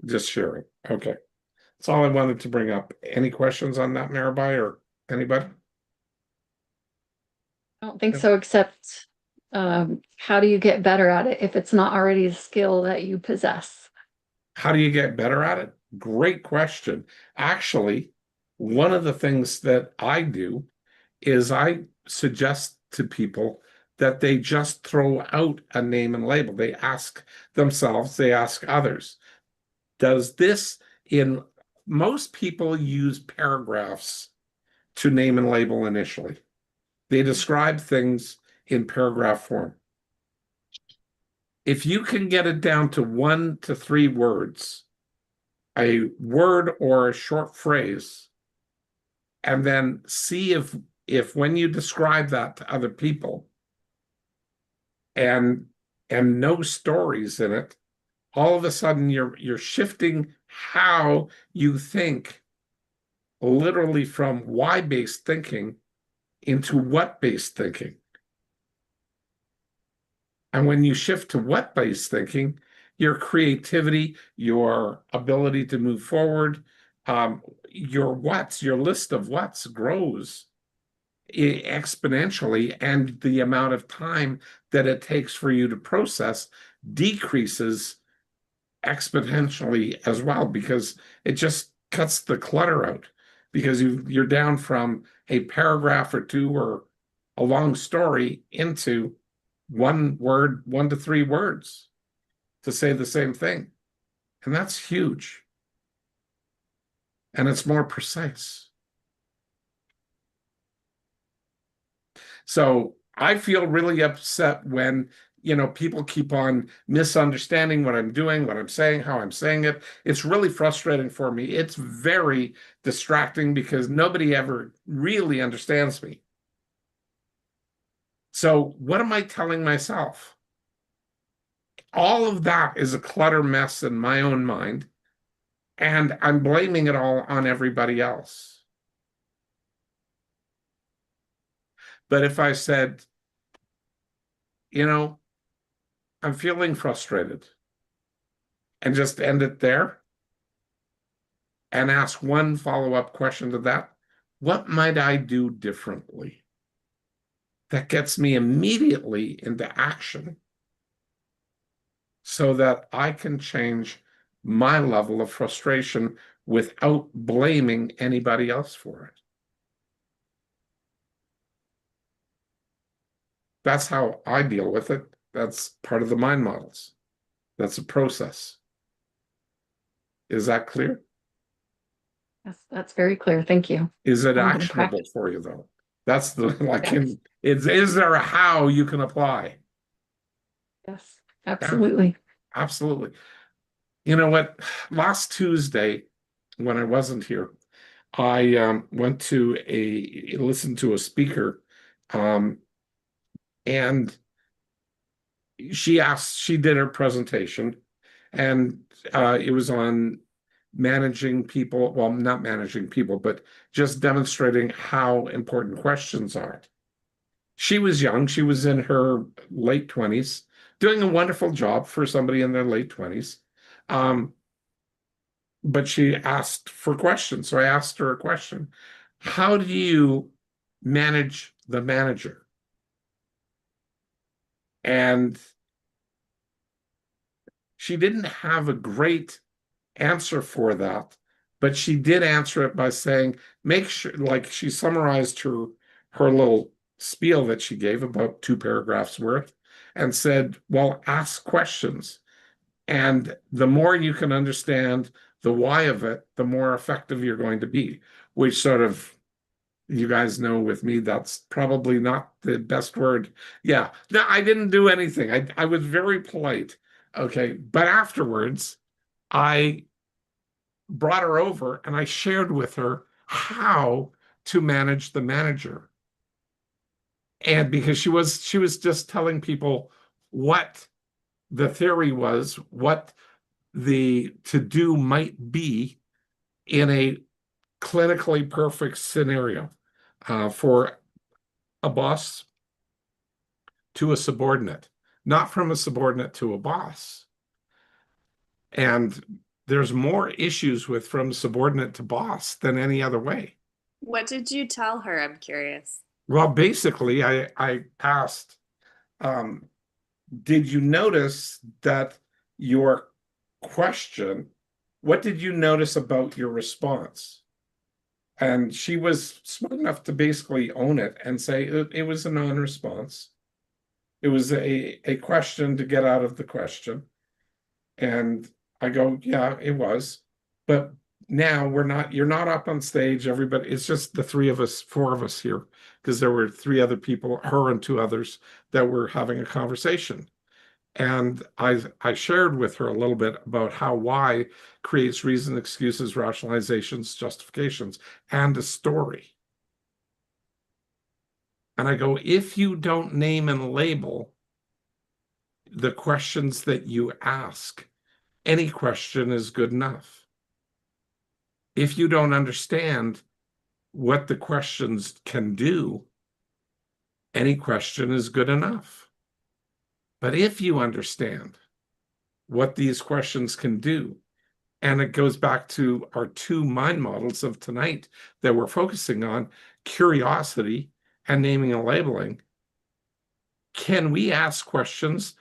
Just sharing. Okay. That's all I wanted to bring up. Any questions on that, Mirabai, or anybody? I don't think so, except how do you get better at it if it's not already a skill that you possess? How do you get better at it? Great question. Actually, one of the things that I do is I suggest to people that they just throw out a name and label. They ask themselves, they ask others, does this, in most people use paragraphs to name and label initially. They describe things in paragraph form. If you can get it down to 1 to 3 words, a word or a short phrase, and then see if when you describe that to other people and no stories in it, all of a sudden you're shifting how you think, literally from why-based thinking into what-based thinking. And when you shift to what-based thinking, your creativity, your ability to move forward, your list of what's grows exponentially, and the amount of time that it takes for you to process decreases exponentially as well, because it just cuts the clutter out, because you're down from a paragraph or two or a long story into 1 word, 1 to 3 words to say the same thing. And that's huge. And it's more precise. So I feel really upset when, people keep on misunderstanding what I'm doing, what I'm saying, how I'm saying it. It's really frustrating for me. It's very distracting because nobody ever really understands me. So what am I telling myself? All of that is a clutter mess in my own mind, and I'm blaming it all on everybody else. But if I said, I'm feeling frustrated, and just end it there and ask one follow-up question to that, what might I do differently? That gets me immediately into action so that I can change my level of frustration without blaming anybody else for it. That's how I deal with it. That's part of the mind models. That's a process. Is that clear? That's very clear. Thank you. Is it I'm gonna actionable practice. for you though? That's the Yes. is there a how you can apply? Yes, absolutely. Absolutely. You know what? Last Tuesday, when I wasn't here, I went to listened to a speaker, and she did her presentation, and it was on managing people, well, not managing people, but just demonstrating how important questions are. She was young, she was in her late 20s, doing a wonderful job for somebody in their late 20s. But she asked for questions. So I asked her a question. How do you manage the manager? And she didn't have a great answer for that, but she did answer it by saying, make sure, like she summarized her little spiel that she gave, about 2 paragraphs worth, and said, well, ask questions. And the more you can understand the why of it, the more effective you're going to be, which sort of, you guys know with me, that's probably not the best word. Yeah, no, I didn't do anything. I was very polite. Okay. But afterwards, I brought her over and I shared with her how to manage the manager. And because she was just telling people what the theory was, what the to do might be in a clinically perfect scenario for a boss to a subordinate, not from a subordinate to a boss. And there's more issues with from subordinate to boss than any other way. What did you tell her? I'm curious. Well, basically, I asked, did you notice that your question, what did you notice about your response? And she was smart enough to basically own it and say it was a non-response. It was a question to get out of the question. And I go, yeah, it was. But now you're not up on stage, everybody. It's just the three of us, four of us here, because there were three other people, her and two others, that were having a conversation. And I shared with her a little bit about how why creates reason, excuses, rationalizations, justifications, and a story. And I go, if you don't name and label the questions that you ask, any question is good enough. If you don't understand what the questions can do, any question is good enough. But if you understand what these questions can do, and it goes back to our two mind models of tonight that we're focusing on, curiosity and naming and labeling. Can we ask questions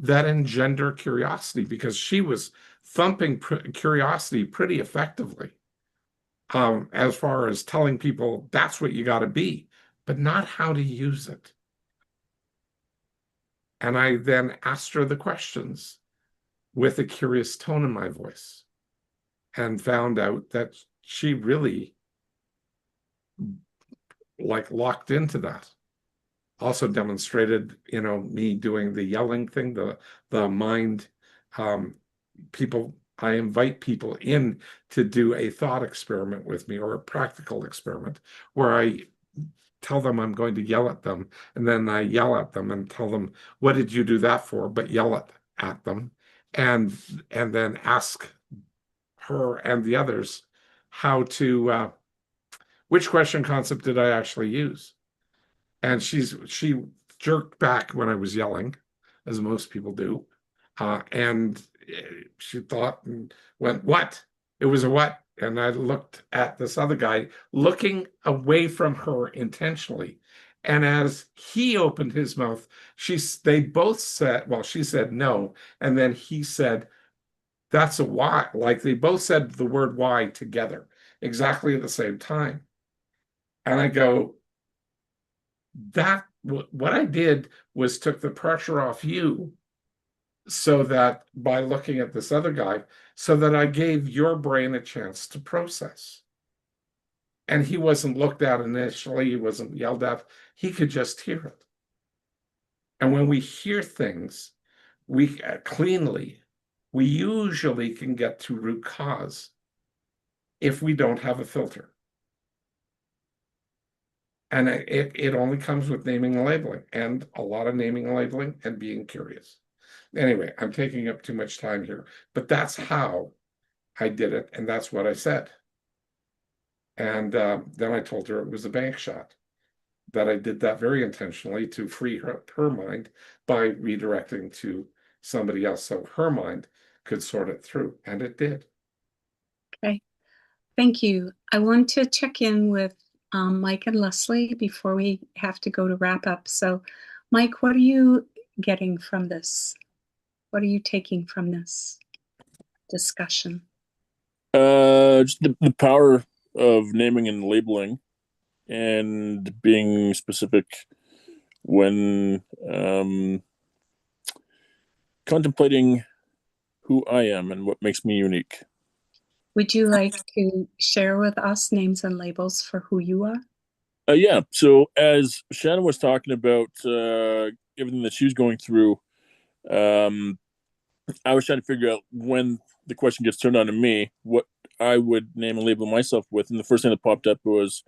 that engender curiosity? Because she was thumping curiosity pretty effectively, as far as telling people that's what you got to be, but not how to use it. And I then asked her the questions with a curious tone in my voice and found out that she really like locked into that. Also demonstrated, me doing the yelling thing, the mind, people, I invite people in to do a thought experiment with me, or a practical experiment where I tell them I'm going to yell at them, and then I yell at them and tell them, what did you do that for? But yell at them, and then ask her and the others how to which question concept did I actually use? And she jerked back when I was yelling, as most people do. And she thought and went, what? It was a what? And I looked at this other guy looking away from her intentionally. And as he opened his mouth, they both said, well, she said no. And then he said, that's a why. Like they both said the word why together, exactly at the same time. And I go, what I did was took the pressure off you, so that by looking at this other guy, so that I gave your brain a chance to process. And he wasn't looked at initially, he wasn't yelled at, he could just hear it. And when we hear things, we cleanly, we usually can get to root cause if we don't have a filter. And it only comes with naming and labeling, and a lot of naming and labeling and being curious. Anyway, I'm taking up too much time here, but that's how I did it, and that's what I said. And then I told her it was a bank shot, that I did that very intentionally to free her mind by redirecting to somebody else so her mind could sort it through, and it did. Okay, thank you. I want to check in with Mike and Leslie before we have to go to wrap up. So, Mike, what are you getting from this? What are you taking from this discussion? Just the power of naming and labeling, and being specific when contemplating who I am and what makes me unique. Would you like to share with us names and labels for who you are? Yeah. So as Shannon was talking about everything that she was going through, I was trying to figure out, when the question gets turned on to me, what I would name and label myself with. And the first thing that popped up was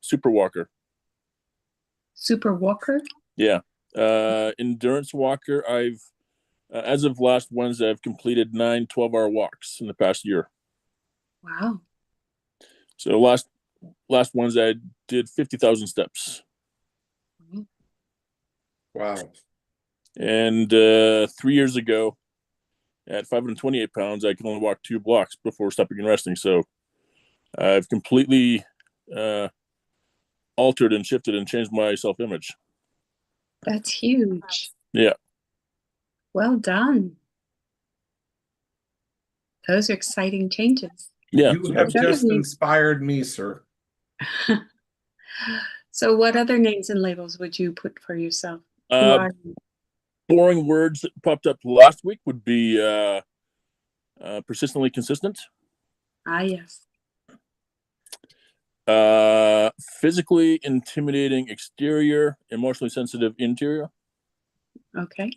Super Walker. Super Walker? Yeah. Endurance walker. I've as of last Wednesday, I've completed 9 12-hour walks in the past year. Wow. So last Wednesday, I did 50,000 steps. Wow. And 3 years ago, At 528 pounds, I can only walk 2 blocks before stopping and resting. So I've completely altered and shifted and changed my self-image. That's huge. Yeah. Well done. Those are exciting changes. Yeah. You So have What other just names? inspired me, sir. So what other names and labels would you put for yourself? Who are you? boring words that popped up last week would be persistently consistent, Ah, yes. physically intimidating exterior, emotionally sensitive interior, Okay.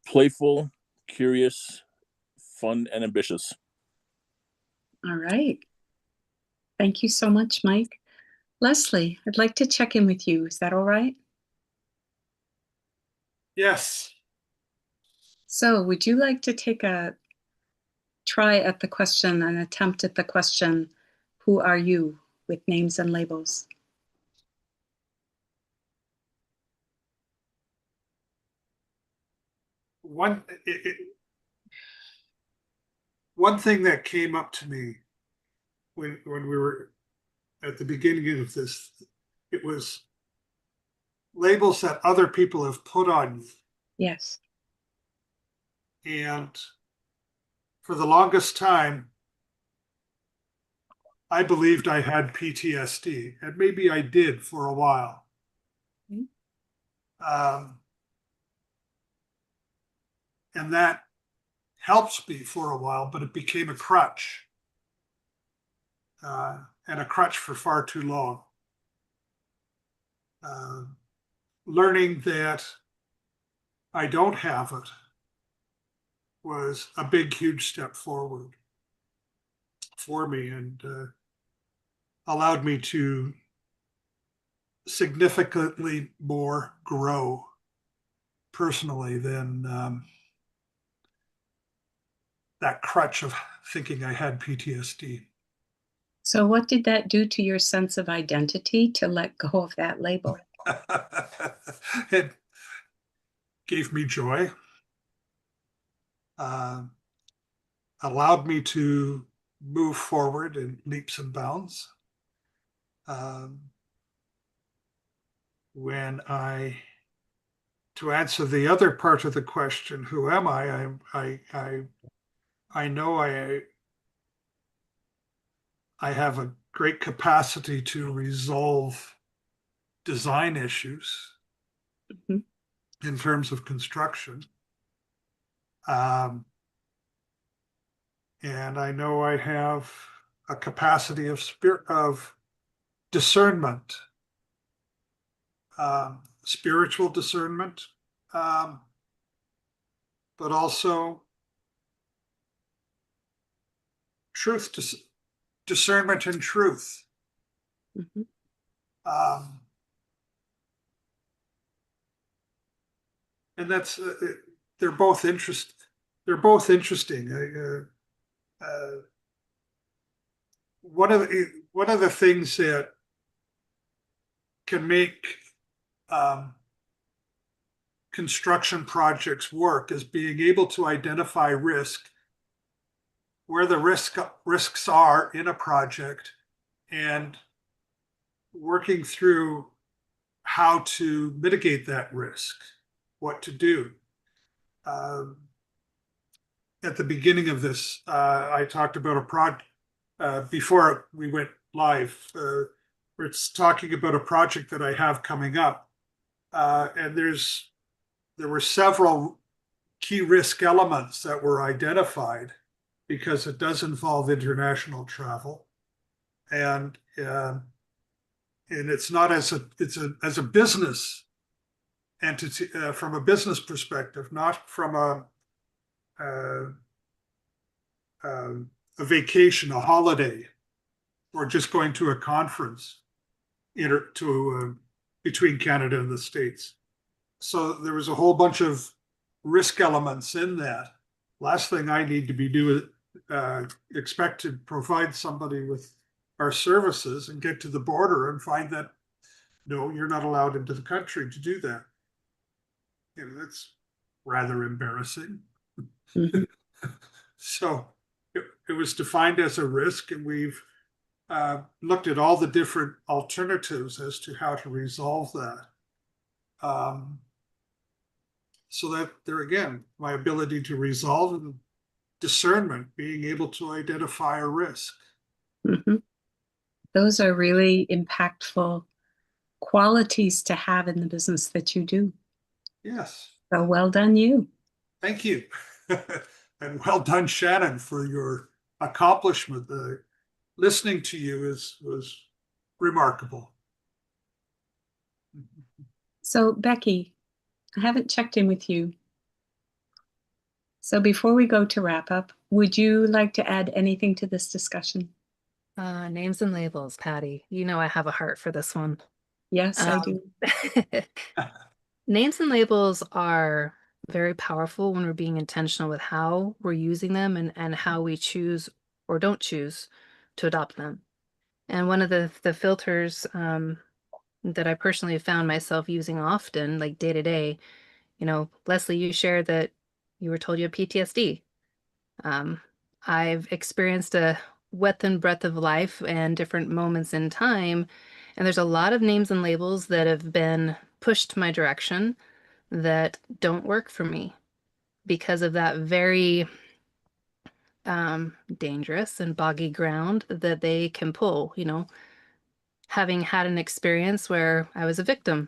playful, curious, fun, and ambitious. All right. Thank you so much, Mike. Leslie, I'd like to check in with you. Is that all right? Yes. So would you like to take a try at the question, an attempt at the question, who are you, with names and labels? One thing that came up to me when we were at the beginning of this, it was labels that other people have put on you. Yes. And for the longest time, I believed I had PTSD, and maybe I did for a while. Mhm. And that helps me for a while, but it became a crutch, and a crutch for far too long. Learning that I don't have it was a big, huge step forward for me, and allowed me to significantly more grow personally than that crutch of thinking I had PTSD. So what did that do to your sense of identity to let go of that label? It gave me joy, allowed me to move forward in leaps and bounds. When to answer the other part of the question, who am I? I know I have a great capacity to resolve design issues Mhm. in terms of construction. And I know I have a capacity of discernment, spiritual discernment, but also discernment and truth. Mhm. And that's they're both They're both interesting. One of the things that can make construction projects work is being able to identify risk, where the risks are in a project, and working through how to mitigate that risk, what to do. At the beginning of this, I talked about a project before we went live. We're talking about a project that I have coming up, and there were several key risk elements that were identified because it does involve international travel, and it's not as a business entity, from a business perspective, not from uh, a vacation, a holiday, or just going to a conference between Canada and the States. So there was a whole bunch of risk elements in that. Last thing I need to be doing, expect to provide somebody with our services and get to the border and find that, no, you're not allowed into the country to do that. That's rather embarrassing. Mhm. So it was defined as a risk, and we've looked at all the different alternatives as to how to resolve that. So that there again, my ability to resolve and discernment, being able to identify a risk. Mhm. Those are really impactful qualities to have in the business that you do. Yes, So well done, you. thank you. And well done, Shannon, for your accomplishment. Listening to you was remarkable. So, Becky, I haven't checked in with you. So, before we go to wrap up, would you like to add anything to this discussion? Names and labels, Patty. You know I have a heart for this one. Yes, I do. Names and labels are very powerful when we're being intentional with how we're using them and how we choose or don't choose to adopt them. And one of the filters that I personally have found myself using often, like day to day, Leslie, you shared that you were told you have PTSD. Um, I've experienced a width and breadth of life and different moments in time, and there's a lot of names and labels that have been pushed my direction that don't work for me because of that very dangerous and boggy ground that they can pull, having had an experience where I was a victim,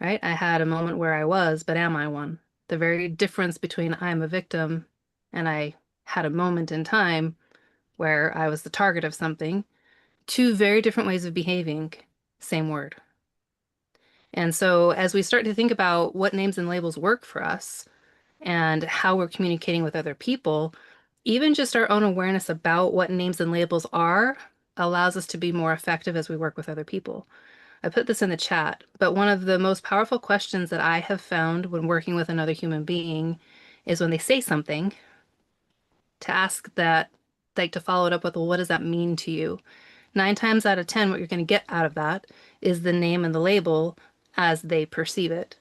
right? I had a moment where I was, but am I one? The very difference between I'm a victim and I had a moment in time where I was the target of something, two very different ways of behaving, same word. And so as we start to think about what names and labels work for us and how we're communicating with other people, even just our own awareness about what names and labels are allows us to be more effective as we work with other people. I put this in the chat, but one of the most powerful questions that I have found when working with another human being is when they say something, to ask that, like to follow it up with, well, what does that mean to you? 9 times out of 10, what you're going to get out of that is the name and the label as they perceive it.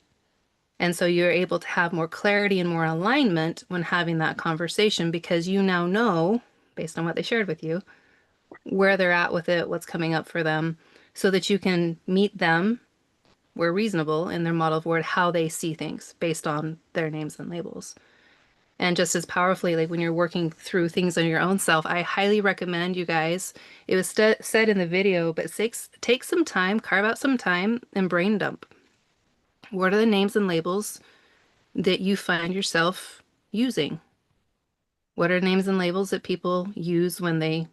And so you're able to have more clarity and more alignment when having that conversation because you now know, based on what they shared with you, where they're at with it, what's coming up for them, so that you can meet them where reasonable in their model of word, how they see things based on their names and labels. And just as powerfully, like when you're working through things on your own self, I highly recommend you guys. It was said in the video, but take some time, carve out some time, and brain dump. What are the names and labels that you find yourself using? What are names and labels that people use when they,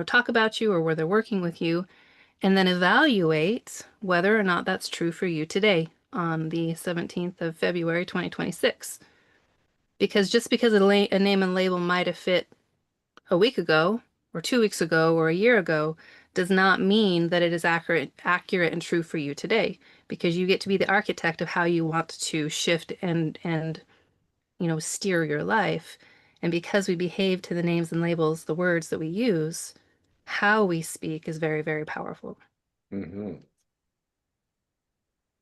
talk about you or where they're working with you? And then evaluate whether or not that's true for you today on the 17th of February, 2026. Because just because a name and label might have fit a week ago or 2 weeks ago or a year ago does not mean that it is accurate and true for you today, because you get to be the architect of how you want to shift and steer your life. And because we behave to the names and labels, the words that we use, how we speak is very, very powerful. Mhm.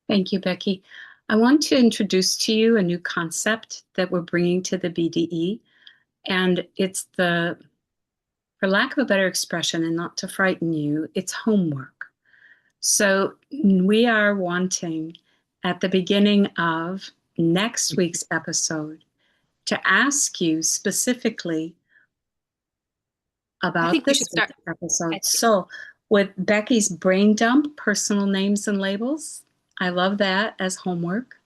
Thank you, Becky. I want to introduce to you a new concept that we're bringing to the BDE, and it's for lack of a better expression and not to frighten you, it's homework. So we are wanting at the beginning of next week's episode to ask you specifically I about think we this should week's start. episode. So with Becky's brain dump, personal names and labels, I love that as homework.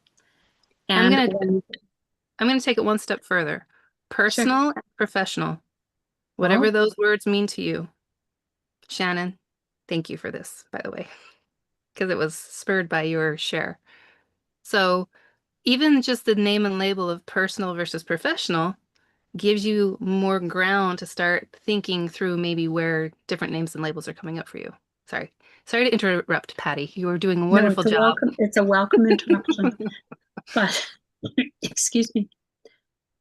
I'm And gonna take it one step further. sure. Personal and professional, whatever Oh, those words mean to you. Shannon, thank you for this, by the way, because it was spurred by your share. So even just the name and label of personal versus professional gives you more ground to start thinking through maybe where different names and labels are coming up for you. Sorry. Sorry to interrupt, Patty. You were doing a no, wonderful job. it's a welcome interruption. But excuse me.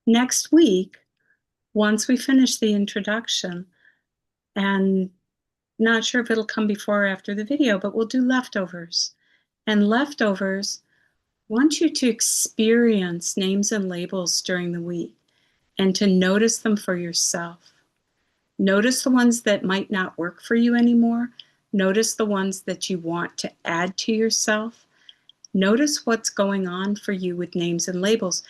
Next week, once we finish the introduction, and not sure if it'll come before or after the video, but we'll do leftovers. And leftovers want you to experience names and labels during the week and to notice them for yourself. Notice the ones that might not work for you anymore. Notice the ones that you want to add to yourself. Notice what's going on for you with names and labels.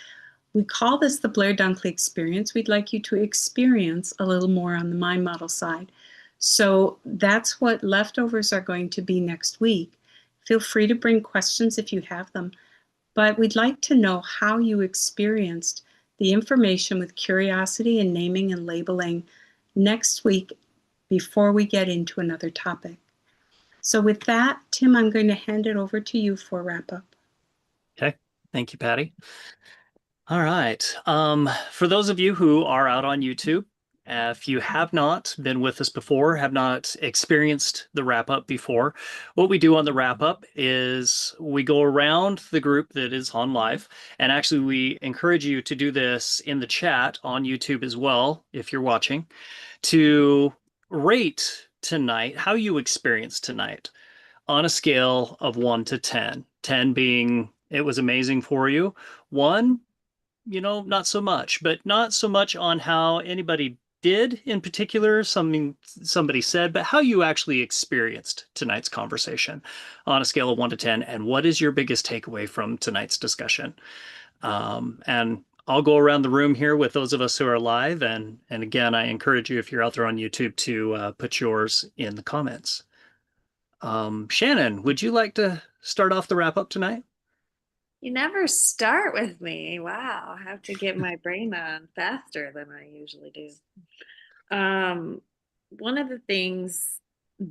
We call this the Blair Dunkley experience. We'd like you to experience a little more on the mind model side. So that's what leftovers are going to be next week. Feel free to bring questions if you have them, but we'd like to know how you experienced the information with curiosity and naming and labeling next week before we get into another topic. So with that, Tim, I'm going to hand it over to you for wrap up. Okay. Thank you, Patty. All right. For those of you who are out on YouTube, if you have not been with us before, have not experienced the wrap up before, what we do on the wrap up is we go around the group that is on live. And actually, we encourage you to do this in the chat on YouTube as well, if you're watching, to rate tonight how you experienced tonight on a scale of 1 to 10. 10 being it was amazing for you. 1, not so much, but not so much on how anybody did in particular, something somebody said, but how you actually experienced tonight's conversation on a scale of 1 to 10. And what is your biggest takeaway from tonight's discussion? And I'll go around the room here with those of us who are live. And again, I encourage you, if you're out there on YouTube, to put yours in the comments. Shannon, would you like to start off the wrap up tonight? You never start with me. Wow, I have to get my brain on faster than I usually do. One of the things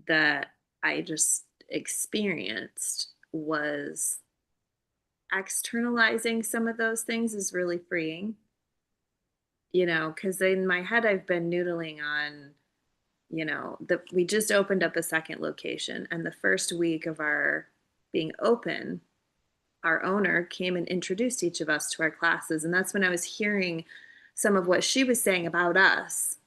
that I just experienced was externalizing some of those things is really freeing. Because in my head I've been noodling on, we just opened up a second location, and the first week of our being open, our owner came and introduced each of us to our classes. And that's when I was hearing some of what she was saying about us.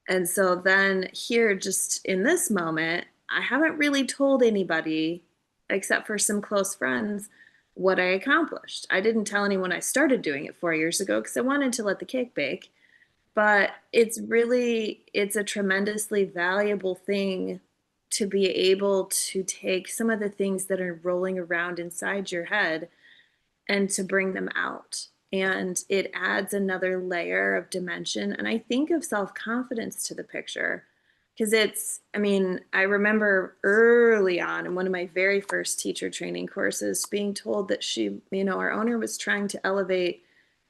And so then here, just in this moment, I haven't really told anybody except for some close friends what I accomplished. I didn't tell anyone I started doing it 4 years ago because I wanted to let the cake bake. But it's a tremendously valuable thing to be able to take some of the things that are rolling around inside your head and to bring them out. And it adds another layer of dimension. And I think of self-confidence to the picture because I remember early on in one of my very first teacher training courses being told that our owner was trying to elevate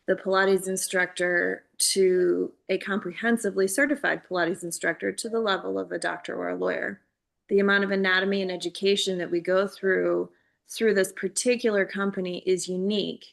the Pilates instructor to a comprehensively certified Pilates instructor to the level of a doctor or a lawyer. The amount of anatomy and education that we go through this particular company is unique.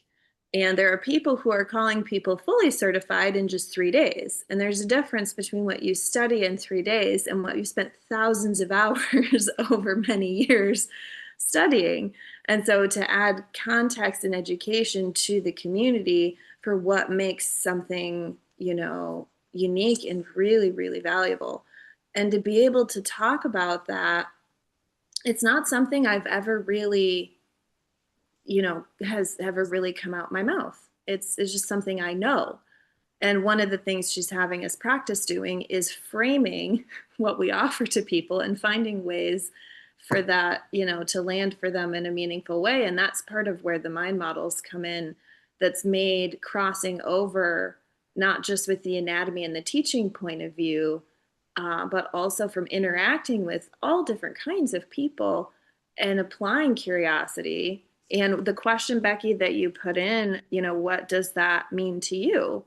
And there are people who are calling people fully certified in just 3 days. And there's a difference between what you study in 3 days and what you spent thousands of hours over many years studying. And so to add context and education to the community for what makes something, unique and really, really valuable. And to be able to talk about that, it's not something I've ever really, has ever really come out my mouth. It's just something I know. And one of the things she's having us practice doing is framing what we offer to people and finding ways for that, to land for them in a meaningful way. And that's part of where the mind models come in, that's made crossing over, not just with the anatomy and the teaching point of view, but also from interacting with all different kinds of people and applying curiosity. And the question, Becky, that you put in, what does that mean to you?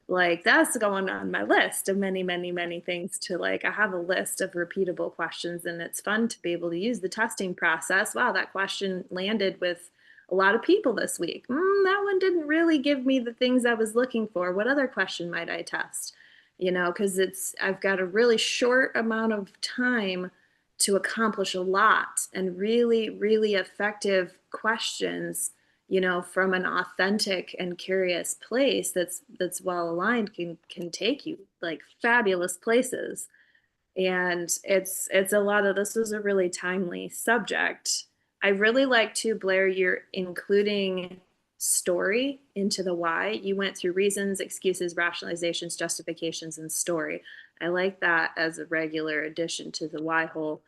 Like, that's going on my list of many, many, many things to I have a list of repeatable questions, and it's fun to be able to use the testing process. Wow, that question landed with a lot of people this week. That one didn't really give me the things I was looking for. What other question might I test? Because I've got a really short amount of time to accomplish a lot, and really, really effective questions, from an authentic and curious place that's well aligned can take you fabulous places. And it's a lot of this is a really timely subject I really like too, Blair, you're including story into the why. You went through reasons, excuses, rationalizations, justifications, and story. I like that as a regular addition to the why whole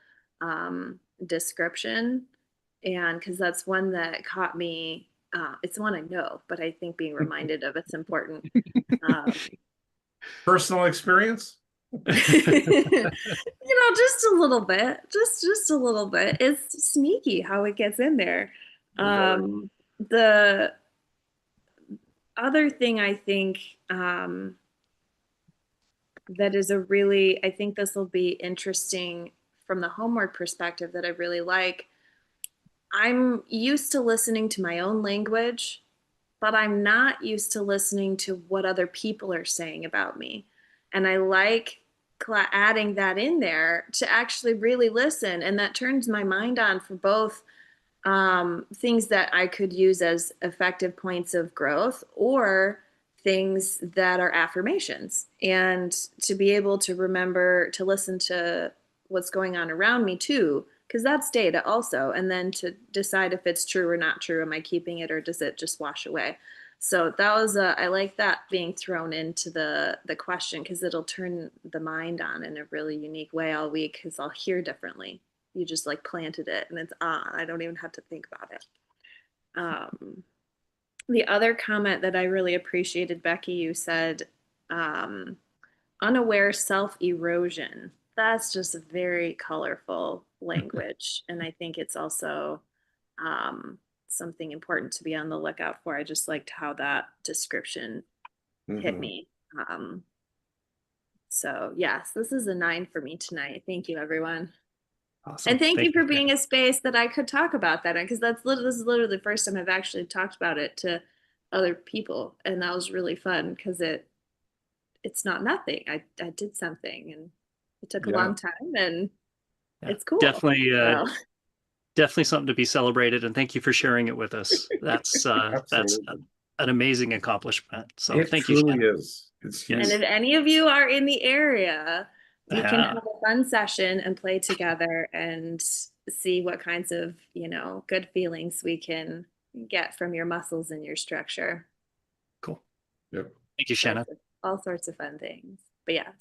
description. And because that's one that caught me, it's one I know, but I think being reminded of it's important. Personal experience? Just a little bit, just a little bit. It's sneaky how it gets in there. The other thing I think that is I think this will be interesting from the homework perspective that I really like. I'm used to listening to my own language, but I'm not used to listening to what other people are saying about me. And I like adding that in there to actually really listen. And that turns my mind on for both things that I could use as effective points of growth or things that are affirmations. And to be able to remember to listen to what's going on around me too, because that's data also. And then to decide if it's true or not true. Am I keeping it or does it just wash away? So that was I like that being thrown into the question because it'll turn the mind on in a really unique way all week because I'll hear differently. You just like planted it and it's on. I don't even have to think about it. The other comment that I really appreciated, Becky, you said unaware self-erosion. That's just a very colorful language. And I think it's also something important to be on the lookout for. I just liked how that description hit me. So yes, this is a 9 for me tonight. Thank you, everyone. Awesome. And thank you for being a space that I could talk about that because this is literally the first time I've actually talked about it to other people, and that was really fun because it's not nothing. I did something, and it took a long time, and it's cool. Definitely, So. definitely something to be celebrated, and thank you for sharing it with us. That's an amazing accomplishment. So thank you. It truly is. It's huge. And if any of you are in the area, we can have a fun session and play together and see what kinds of, good feelings we can get from your muscles and your structure. Cool. Yep. Thank you, Shanna. All sorts of fun things. But yes.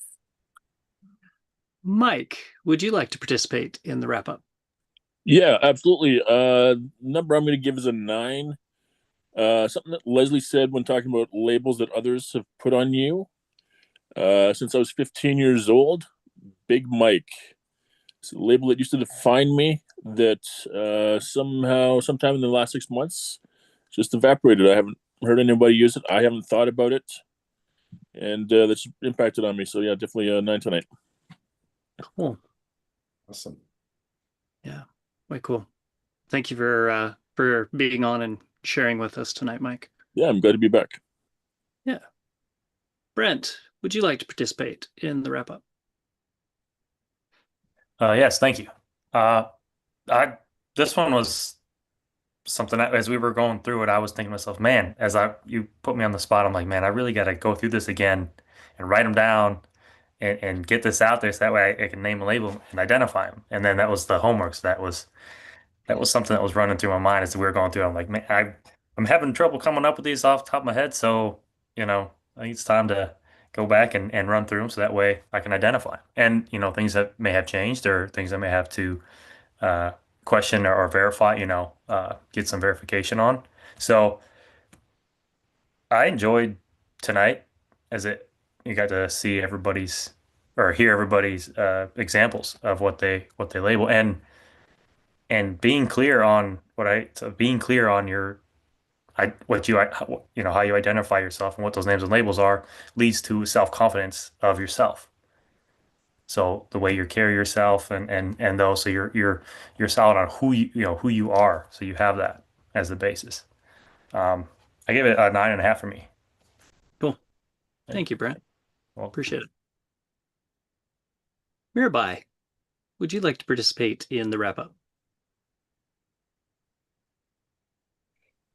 Mike, would you like to participate in the wrap up? Yeah, absolutely. Number I'm going to give is a 9. Something that Leslie said when talking about labels that others have put on you. Since I was 15 years old, Big Mike. It's a label that used to define me that sometime in the last 6 months, just evaporated. I haven't heard anybody use it. I haven't thought about it. And that's impacted on me. So yeah, definitely a 9 tonight. Cool. Awesome. Yeah, quite cool. Thank you for being on and sharing with us tonight, Mike. Yeah, I'm glad to be back. Yeah. Brent, would you like to participate in the wrap up? Yes, thank you. This one was something that, as we were going through it, I was thinking to myself, man, you put me on the spot, I'm like, man, I really got to go through this again and write them down and get this out there so that way I can name a label and identify them. And then that was the homework. So that was something that was running through my mind as we were going through. I'm like, man, I'm having trouble coming up with these off the top of my head. So, I think it's time to go back and run through them so that way I can identify. And, things that may have changed or things I may have to question or verify, get some verification on. So I enjoyed tonight you got to see everybody's or hear everybody's examples of what they label and being clear on being clear on how you identify yourself and what those names and labels are leads to self-confidence of yourself. So the way you carry yourself and those, so you're solid on who you are. So you have that as the basis. I give it a 9.5 for me. Cool. Thank you, Brent. Well, appreciate it. Mirabai, would you like to participate in the wrap up?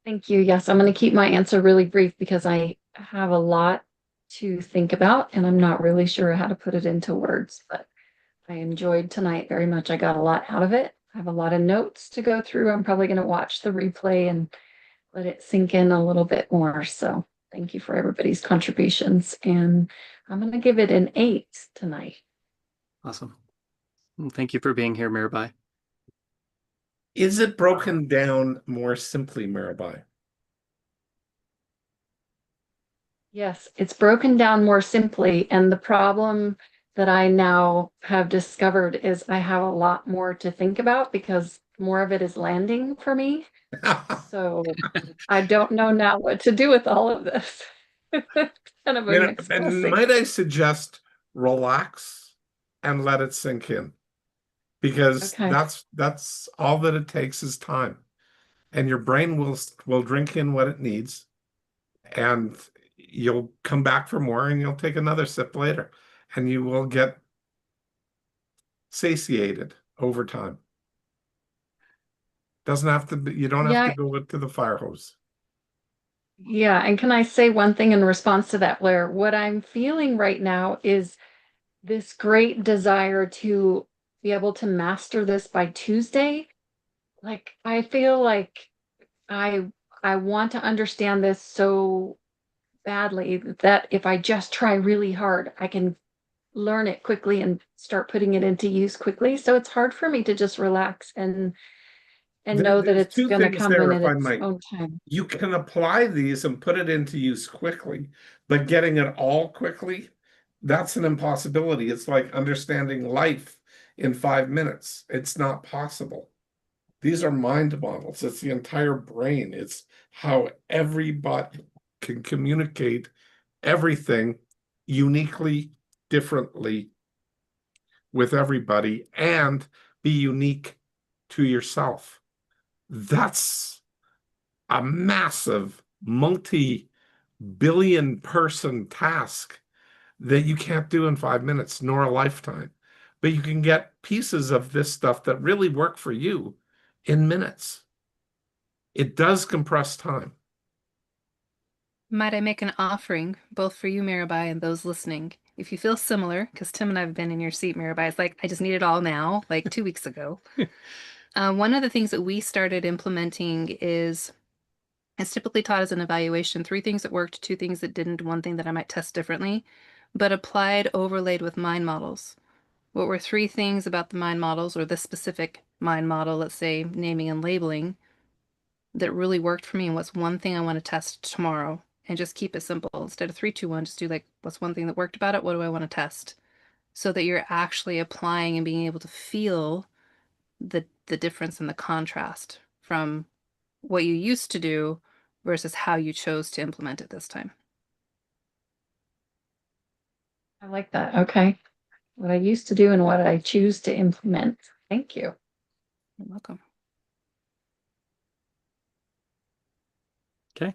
Thank you. Yes, I'm going to keep my answer really brief because I have a lot to think about and I'm not really sure how to put it into words, but I enjoyed tonight very much. I got a lot out of it. I have a lot of notes to go through. I'm probably going to watch the replay and let it sink in a little bit more. So thank you for everybody's contributions. And I'm going to give it an 8 tonight. Awesome. Well, thank you for being here, Mirabai. Is it broken down more simply, Mirabai? Yes, it's broken down more simply. And the problem that I now have discovered is I have a lot more to think about because more of it is landing for me. So I don't know now what to do with all of this. Kind of a mixed And blessing. might I suggest relax and let it sink in? Because Okay. that's all that it takes is time. And your brain will drink in what it needs, and you'll come back for more, and you'll take another sip later, and you will get satiated over time. Doesn't have to be, you don't have to go to the fire hose. Yeah, and can I say one thing in response to that, Blair? What I'm feeling right now is this great desire to be able to master this by Tuesday. Like I feel like I I want to understand this so badly that if I just try really hard, I can learn it quickly and start putting it into use quickly. So it's hard for me to just relax and know that There's it's two going to things come there, in if at I its might. own time. You can apply these and put it into use quickly, but getting it all quickly, that's an impossibility. It's like understanding life in 5 minutes. It's not possible. These are mind models. It's the entire brain. It's how everybody can communicate everything uniquely, differently with everybody, and be unique to yourself. That's a massive multi-billion person task that you can't do in 5 minutes, nor a lifetime. But you can get pieces of this stuff that really work for you in minutes. It does compress time. Might I make an offering, both for you, Mirabai, and those listening? If you feel similar, because Tim and I have been in your seat, Mirabai, it's like, I just need it all now, like 2 weeks ago. One of the things that we started implementing is, it's typically taught as an evaluation, 3 things that worked, 2 things that didn't, 1 thing that I might test differently, but applied, overlaid with mind models. What were 3 things about the mind models, or this specific mind model, let's say naming and labeling, that really worked for me, and what's 1 thing I want to test tomorrow? And just keep it simple. Instead of 3, 2, 1, just do like, what's 1 thing that worked about it? What do I want to test? So that you're actually applying and being able to feel the difference and the contrast from what you used to do versus how you chose to implement it this time. I like that. Okay. What I used to do and what I choose to implement. Thank you. You're welcome. Okay.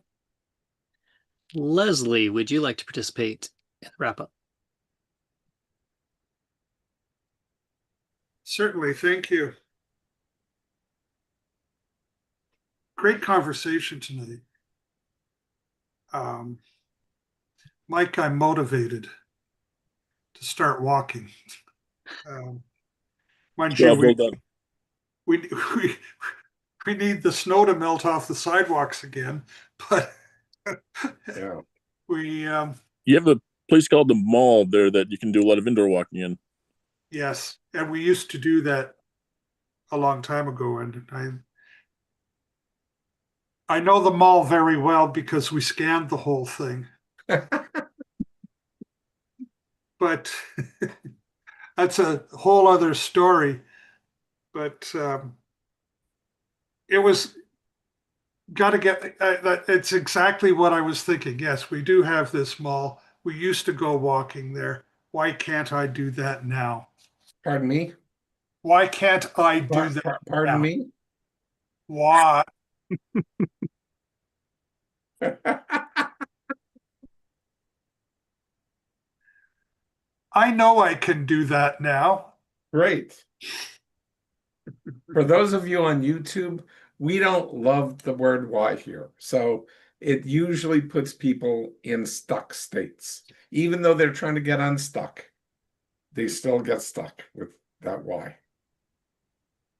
Leslie, would you like to participate in the wrap up? Certainly, thank you. Great conversation tonight. Mike, I'm motivated to start walking. Mind you, Job well done. we need the snow to melt off the sidewalks again, but Yeah. we You have a place called the Mall there that you can do a lot of indoor walking in. yes, and we used to do that a long time ago, and I know the mall very well because we scanned the whole thing. But that's a whole other story. But it was got to get. It's exactly what I was thinking. Yes, we do have this mall. We used to go walking there. Why can't I do that now? Pardon me? Why can't I do that? Pardon now? me? Why? I know I can do that now. Great. For those of you on YouTube, we don't love the word why here. So it usually puts people in stuck states. Even though they're trying to get unstuck, they still get stuck with that why.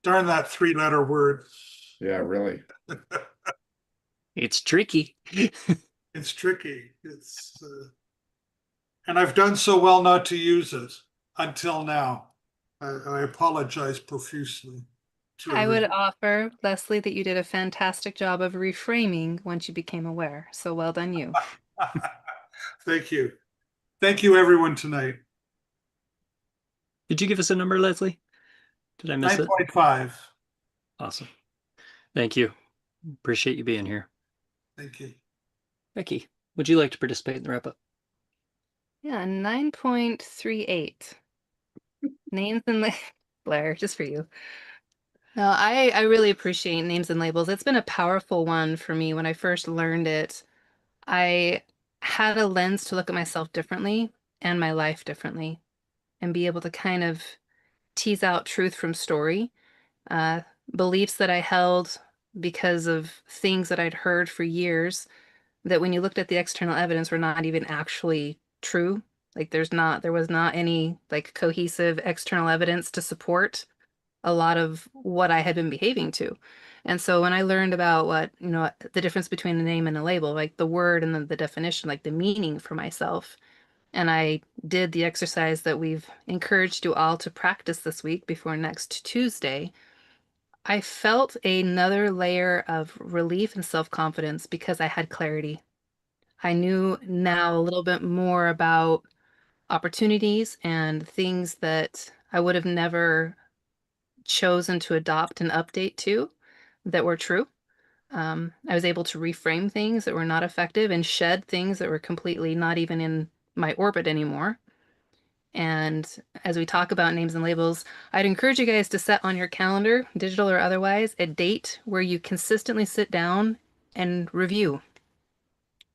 Darn that 3-letter word. Yeah, really. It's tricky. It's tricky. And I've done so well not to use it until now. I apologize profusely to I would everyone. offer, Leslie, that you did a fantastic job of reframing once you became aware. So well done, you. Thank you. Thank you, everyone, tonight. Did you give us a number, Leslie? Did I miss it? 9.5. Awesome. Thank you. Appreciate you being here. Thank you. Becky, would you like to participate in the wrap up? Yeah, 9.38. Names and Blair, just for you. No, I really appreciate names and labels. It's been a powerful one for me when I first learned it. I had a lens to look at myself differently and my life differently and be able to kind of tease out truth from story, uh, beliefs that I held because of things that I'd heard for years that when you looked at the external evidence were not even actually true. Like there was not any like cohesive external evidence to support a lot of what I had been behaving to. And so when I learned about what, the difference between a name and a label, like the word and the definition, like the meaning for myself, and I did the exercise that we've encouraged you all to practice this week before next Tuesday, I felt another layer of relief and self-confidence because I had clarity. I knew now a little bit more about opportunities and things that I would have never chosen to adopt and update to that were true. I was able to reframe things that were not effective and shed things that were completely not even in my orbit anymore. And as we talk about names and labels, I'd encourage you guys to set on your calendar, digital or otherwise, a date where you consistently sit down and review.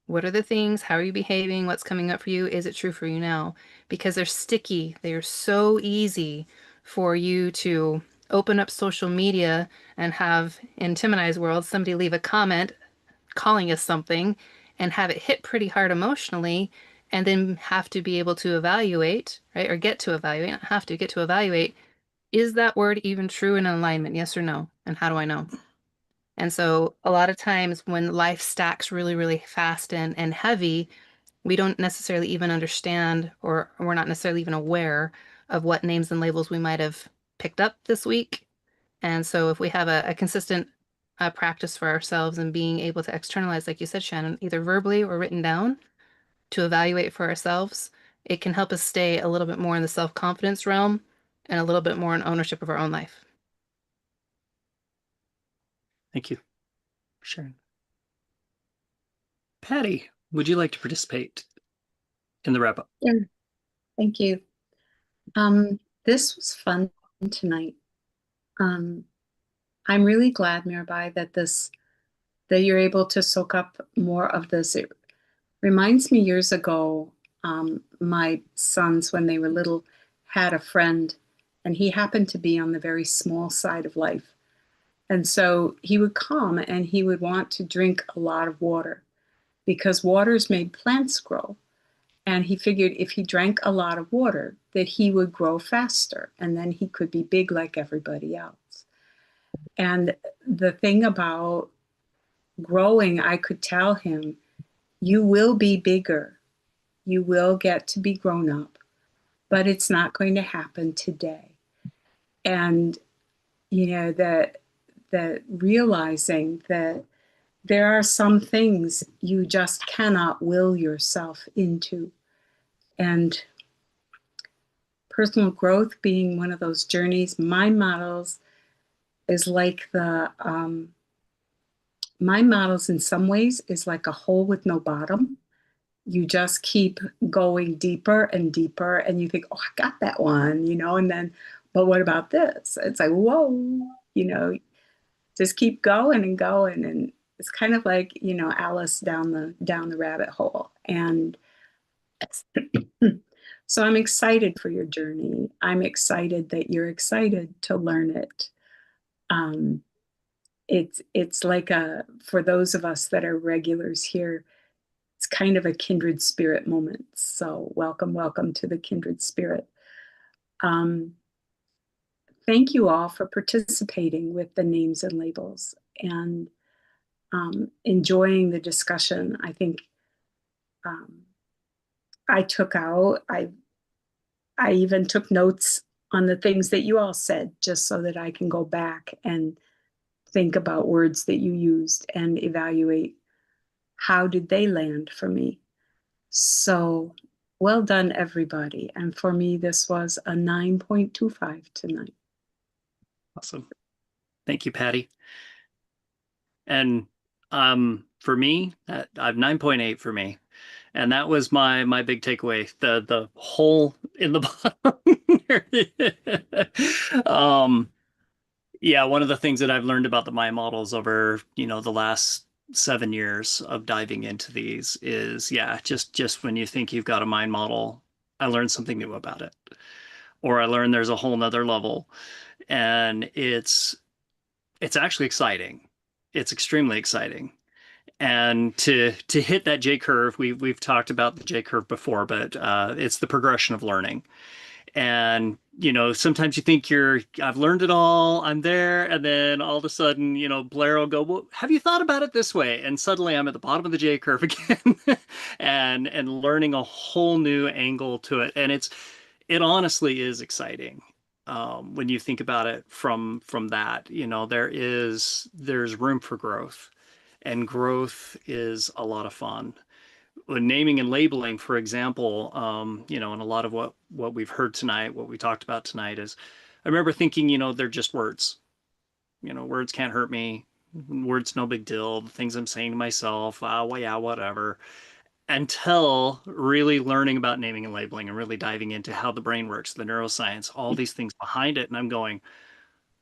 What are the things? How are you behaving? What's coming up for you? Is it true for you now? Because they're sticky. They are so easy for you to open up social media and have, in Tim and I's world, somebody leave a comment calling us something and have it hit pretty hard emotionally and then have to be able to evaluate, right? Or get to evaluate, not have to get to evaluate, is that word even true in alignment? Yes or no? And how do I know? And so a lot of times when life stacks really, really fast and heavy, we don't necessarily even understand or we're not necessarily even aware of what names and labels we might have picked up this week. And so if we have a consistent practice for ourselves and being able to externalize, like you said, Shannon, either verbally or written down to evaluate for ourselves, it can help us stay a little bit more in the self-confidence realm and a little bit more in ownership of our own life. Thank you for sharing. Patty, would you like to participate in the wrap up? Yeah, thank you. This was fun tonight. I'm really glad, Mirabai, that you're able to soak up more of this. It reminds me years ago, my sons, when they were little, had a friend, and he happened to be on the very small side of life. And so he would come and he would want to drink a lot of water because water's made plants grow. And he figured if he drank a lot of water, that he would grow faster and then he could be big like everybody else. And the thing about growing, I could tell him, you will be bigger. You will get to be grown up, but it's not going to happen today. And, that realizing that there are some things you just cannot will yourself into. And personal growth being one of those journeys, my models is like my models in some ways is like a hole with no bottom. You just keep going deeper and deeper and you think, oh, I got that one, and then, but what about this? It's like, whoa, just keep going and going. And it's kind of like, Alice down the rabbit hole. And so I'm excited for your journey. I'm excited that you're excited to learn it. It's like for those of us that are regulars here, it's kind of a kindred spirit moment. So welcome to the kindred spirit. thank you all for participating with the names and labels and enjoying the discussion. I think I took out, I even took notes on the things that you all said, just so that I can go back and think about words that you used and evaluate how did they land for me. So well done, everybody. And for me, this was a 9.25 tonight. Awesome. Thank you, Patty. And for me, I've 9.8 for me. And that was my big takeaway. The hole in the bottom. Yeah, one of the things that I've learned about the mind models over, the last 7 years of diving into these is, yeah, just when you think you've got a mind model, I learned something new about it. Or I learned there's a whole nother level. And it's actually exciting. It's extremely exciting. And to hit that J curve, we've talked about the J curve before, but it's the progression of learning. And sometimes you think I've learned it all, I'm there, and then all of a sudden, Blair will go, well, have you thought about it this way? And suddenly I'm at the bottom of the J curve again, and learning a whole new angle to it. And it honestly is exciting. When you think about it from that, there's room for growth, and growth is a lot of fun. When naming and labeling, for example, and a lot of what we've heard tonight, what we talked about tonight is, I remember thinking, they're just words. Words can't hurt me. Words no big deal. The things I'm saying to myself, well, yeah, whatever. Until really learning about naming and labeling and really diving into how the brain works, the neuroscience, all these things behind it, and I'm going,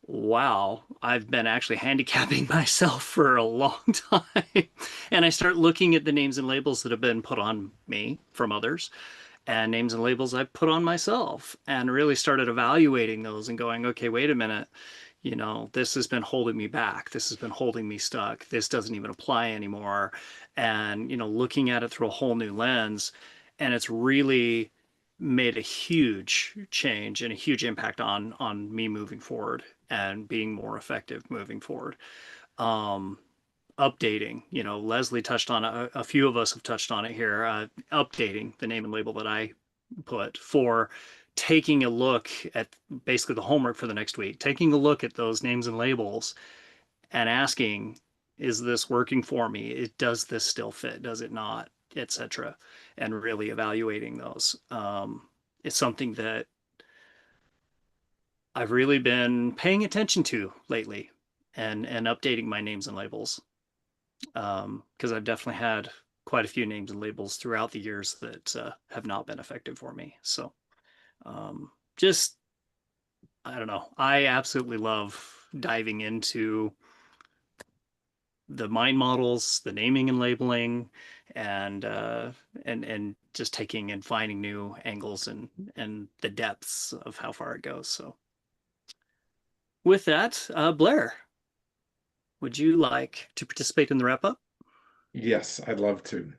wow, I've been actually handicapping myself for a long time. And I start looking at the names and labels that have been put on me from others, and names and labels I've put on myself, and really started evaluating those and going, okay, wait a minute, this has been holding me back. This has been holding me stuck. This doesn't even apply anymore. And, looking at it through a whole new lens. And it's really made a huge change and a huge impact on me moving forward and being more effective moving forward. Updating, Leslie touched on a few of us have touched on it here, updating the name and label that I put for taking a look at basically the homework for the next week, taking a look at those names and labels and asking, is this working for me? Does this still fit? Does it not? Etc. And really evaluating those. It's something that I've really been paying attention to lately, and updating my names and labels. Because I've definitely had quite a few names and labels throughout the years that have not been effective for me. So just, I don't know. I absolutely love diving into the mind models, the naming and labeling, and just taking and finding new angles and the depths of how far it goes. So with that, Blair, would you like to participate in the wrap up? Yes, I'd love to.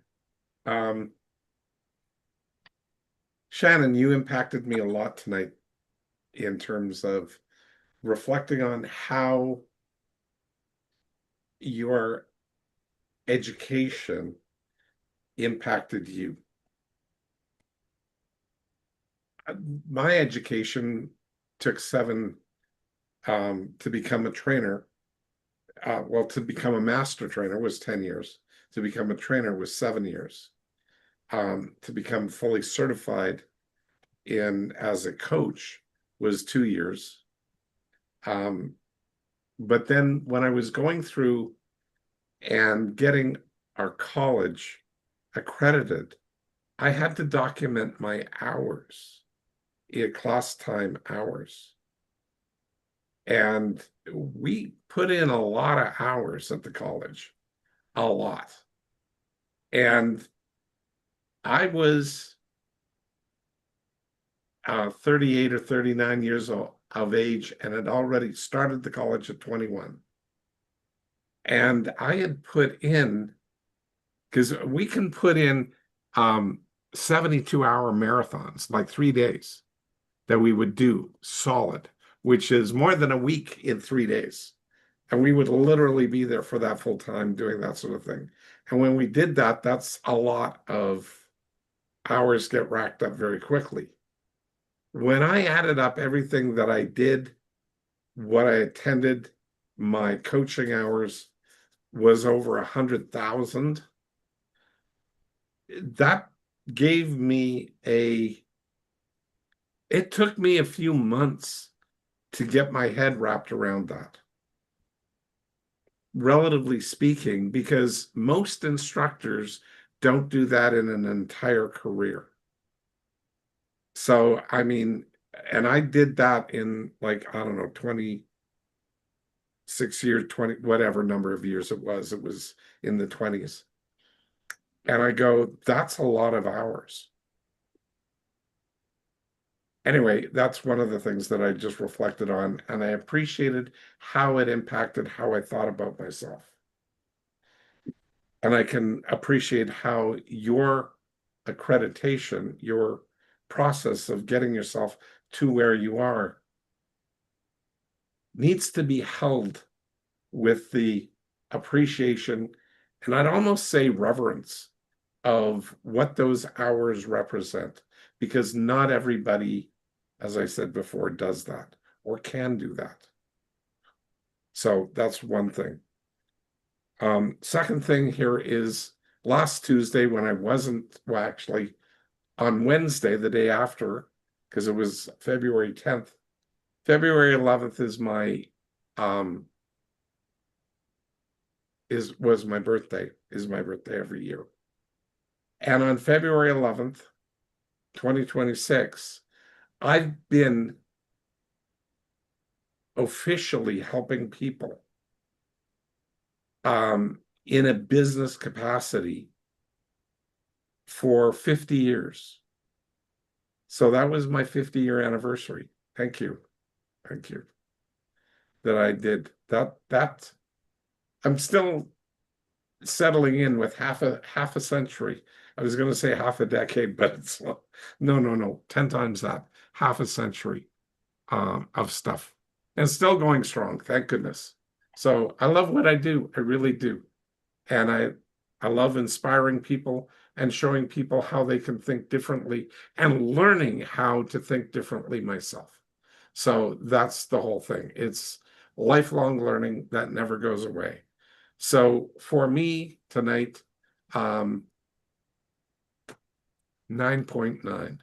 Shannon, you impacted me a lot tonight in terms of reflecting on how your education impacted you. My education took 7 to become a trainer. Well, to become a master trainer was 10 years. To become a trainer was 7 years. To become fully certified as a coach was 2 years. But then when I was going through and getting our college accredited, I had to document my hours, class time hours. And we put in a lot of hours at the college, a lot. And I was 38 or 39 years of age and had already started the college at 21. And I had put in, because we can put in 72-hour marathons, like 3 days that we would do solid, which is more than a week in 3 days. And we would literally be there for that full time doing that sort of thing. And when we did that, that's a lot of hours get racked up very quickly. When I added up everything that I did, what I attended, my coaching hours was over 100,000. That gave me it took me a few months to get my head wrapped around that, relatively speaking, because most instructors don't do that in an entire career. So, I mean, and I did that in like, I don't know, 26 years, 20, whatever number of years it was in the 20s. And I go, that's a lot of hours. Anyway, that's one of the things that I just reflected on, and I appreciated how it impacted how I thought about myself. And I can appreciate how your accreditation, your process of getting yourself to where you are, needs to be held with the appreciation, and I'd almost say reverence, of what those hours represent, because not everybody, as I said before, does that or can do that. So that's one thing. Second thing here is last Tuesday, when I wasn't, well, actually on Wednesday, the day after, because it was February 10th, February 11th is my was my birthday, is my birthday every year. And on February 11th, 2026, I've been officially helping people in a business capacity for 50 years. So that was my 50-year anniversary. Thank you. Thank you. That I did that. I'm still settling in with half a century. I was going to say half a decade, but it's no, 10 times that, half a century of stuff, and still going strong, thank goodness. So I love what I do. I really do. And I love inspiring people and showing people how they can think differently and learning how to think differently myself. So that's the whole thing. It's lifelong learning that never goes away. So for me tonight, 9.9.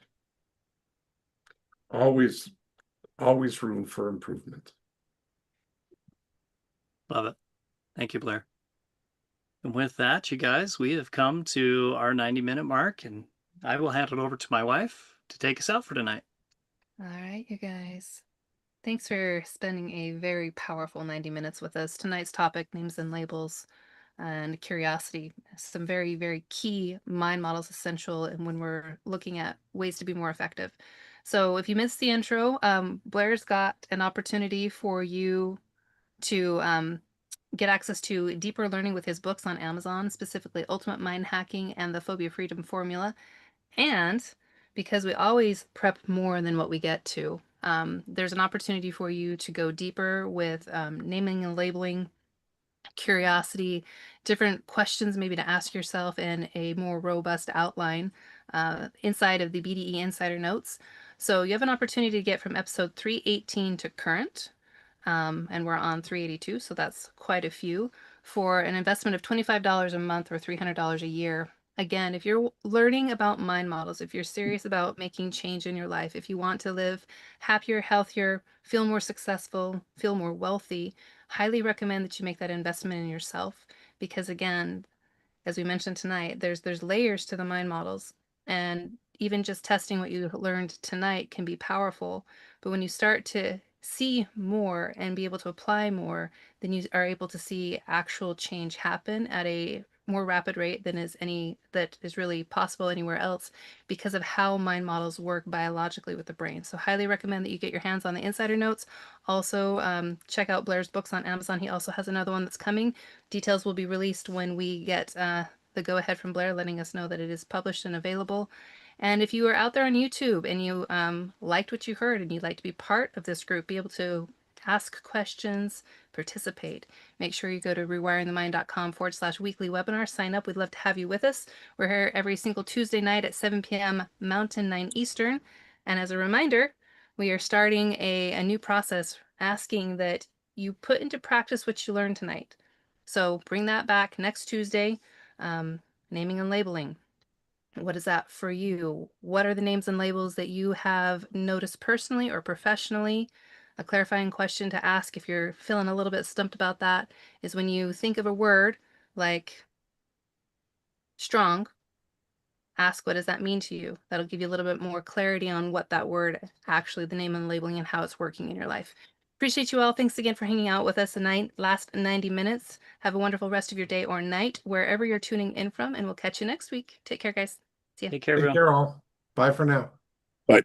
Always room for improvement. Love it. Thank you, Blair. And with that, you guys, we have come to our 90-minute mark, and I will hand it over to my wife to take us out for tonight. All right, you guys. Thanks for spending a very powerful 90 minutes with us. Tonight's topic, names and labels and curiosity. Some very, very key mind models essential and when we're looking at ways to be more effective. So if you missed the intro, Blair's got an opportunity for you to get access to deeper learning with his books on Amazon, specifically Ultimate Mind Hacking and the Phobia Freedom Formula. And because we always prep more than what we get to, there's an opportunity for you to go deeper with naming and labeling, curiosity, different questions maybe to ask yourself, and a more robust outline inside of the BDE Insider Notes. So you have an opportunity to get from episode 318 to current, and we're on 382, so that's quite a few, for an investment of $25 a month or $300 a year. Again, if you're learning about mind models, if you're serious about making change in your life, if you want to live happier, healthier, feel more successful, feel more wealthy, highly recommend that you make that investment in yourself, because again, as we mentioned tonight, there's layers to the mind models, and even just testing what you learned tonight can be powerful. But when you start to see more and be able to apply more, then you are able to see actual change happen at a more rapid rate than that is really possible anywhere else, because of how mind models work biologically with the brain. So highly recommend that you get your hands on the Insider Notes. Also, check out Blair's books on Amazon. He also has another one that's coming. Details will be released when we get the go-ahead from Blair letting us know that it is published and available. And if you are out there on YouTube and you liked what you heard and you'd like to be part of this group, be able to ask questions, participate, make sure you go to rewiringthemind.com/weekly webinar, sign up. We'd love to have you with us. We're here every single Tuesday night at 7 p.m. Mountain, 9 Eastern. And as a reminder, we are starting a new process asking that you put into practice what you learned tonight. So bring that back next Tuesday, naming and labeling. What is that for you? What are the names and labels that you have noticed personally or professionally? A clarifying question to ask if you're feeling a little bit stumped about that is when you think of a word like strong, ask what does that mean to you? That'll give you a little bit more clarity on what that word actually, the name and labeling, and how it's working in your life. Appreciate you all. Thanks again for hanging out with us the last 90 minutes. Have a wonderful rest of your day or night, wherever you're tuning in from, and we'll catch you next week. Take care, guys. See ya. Take care, Take everyone. care all. Bye for now. Bye.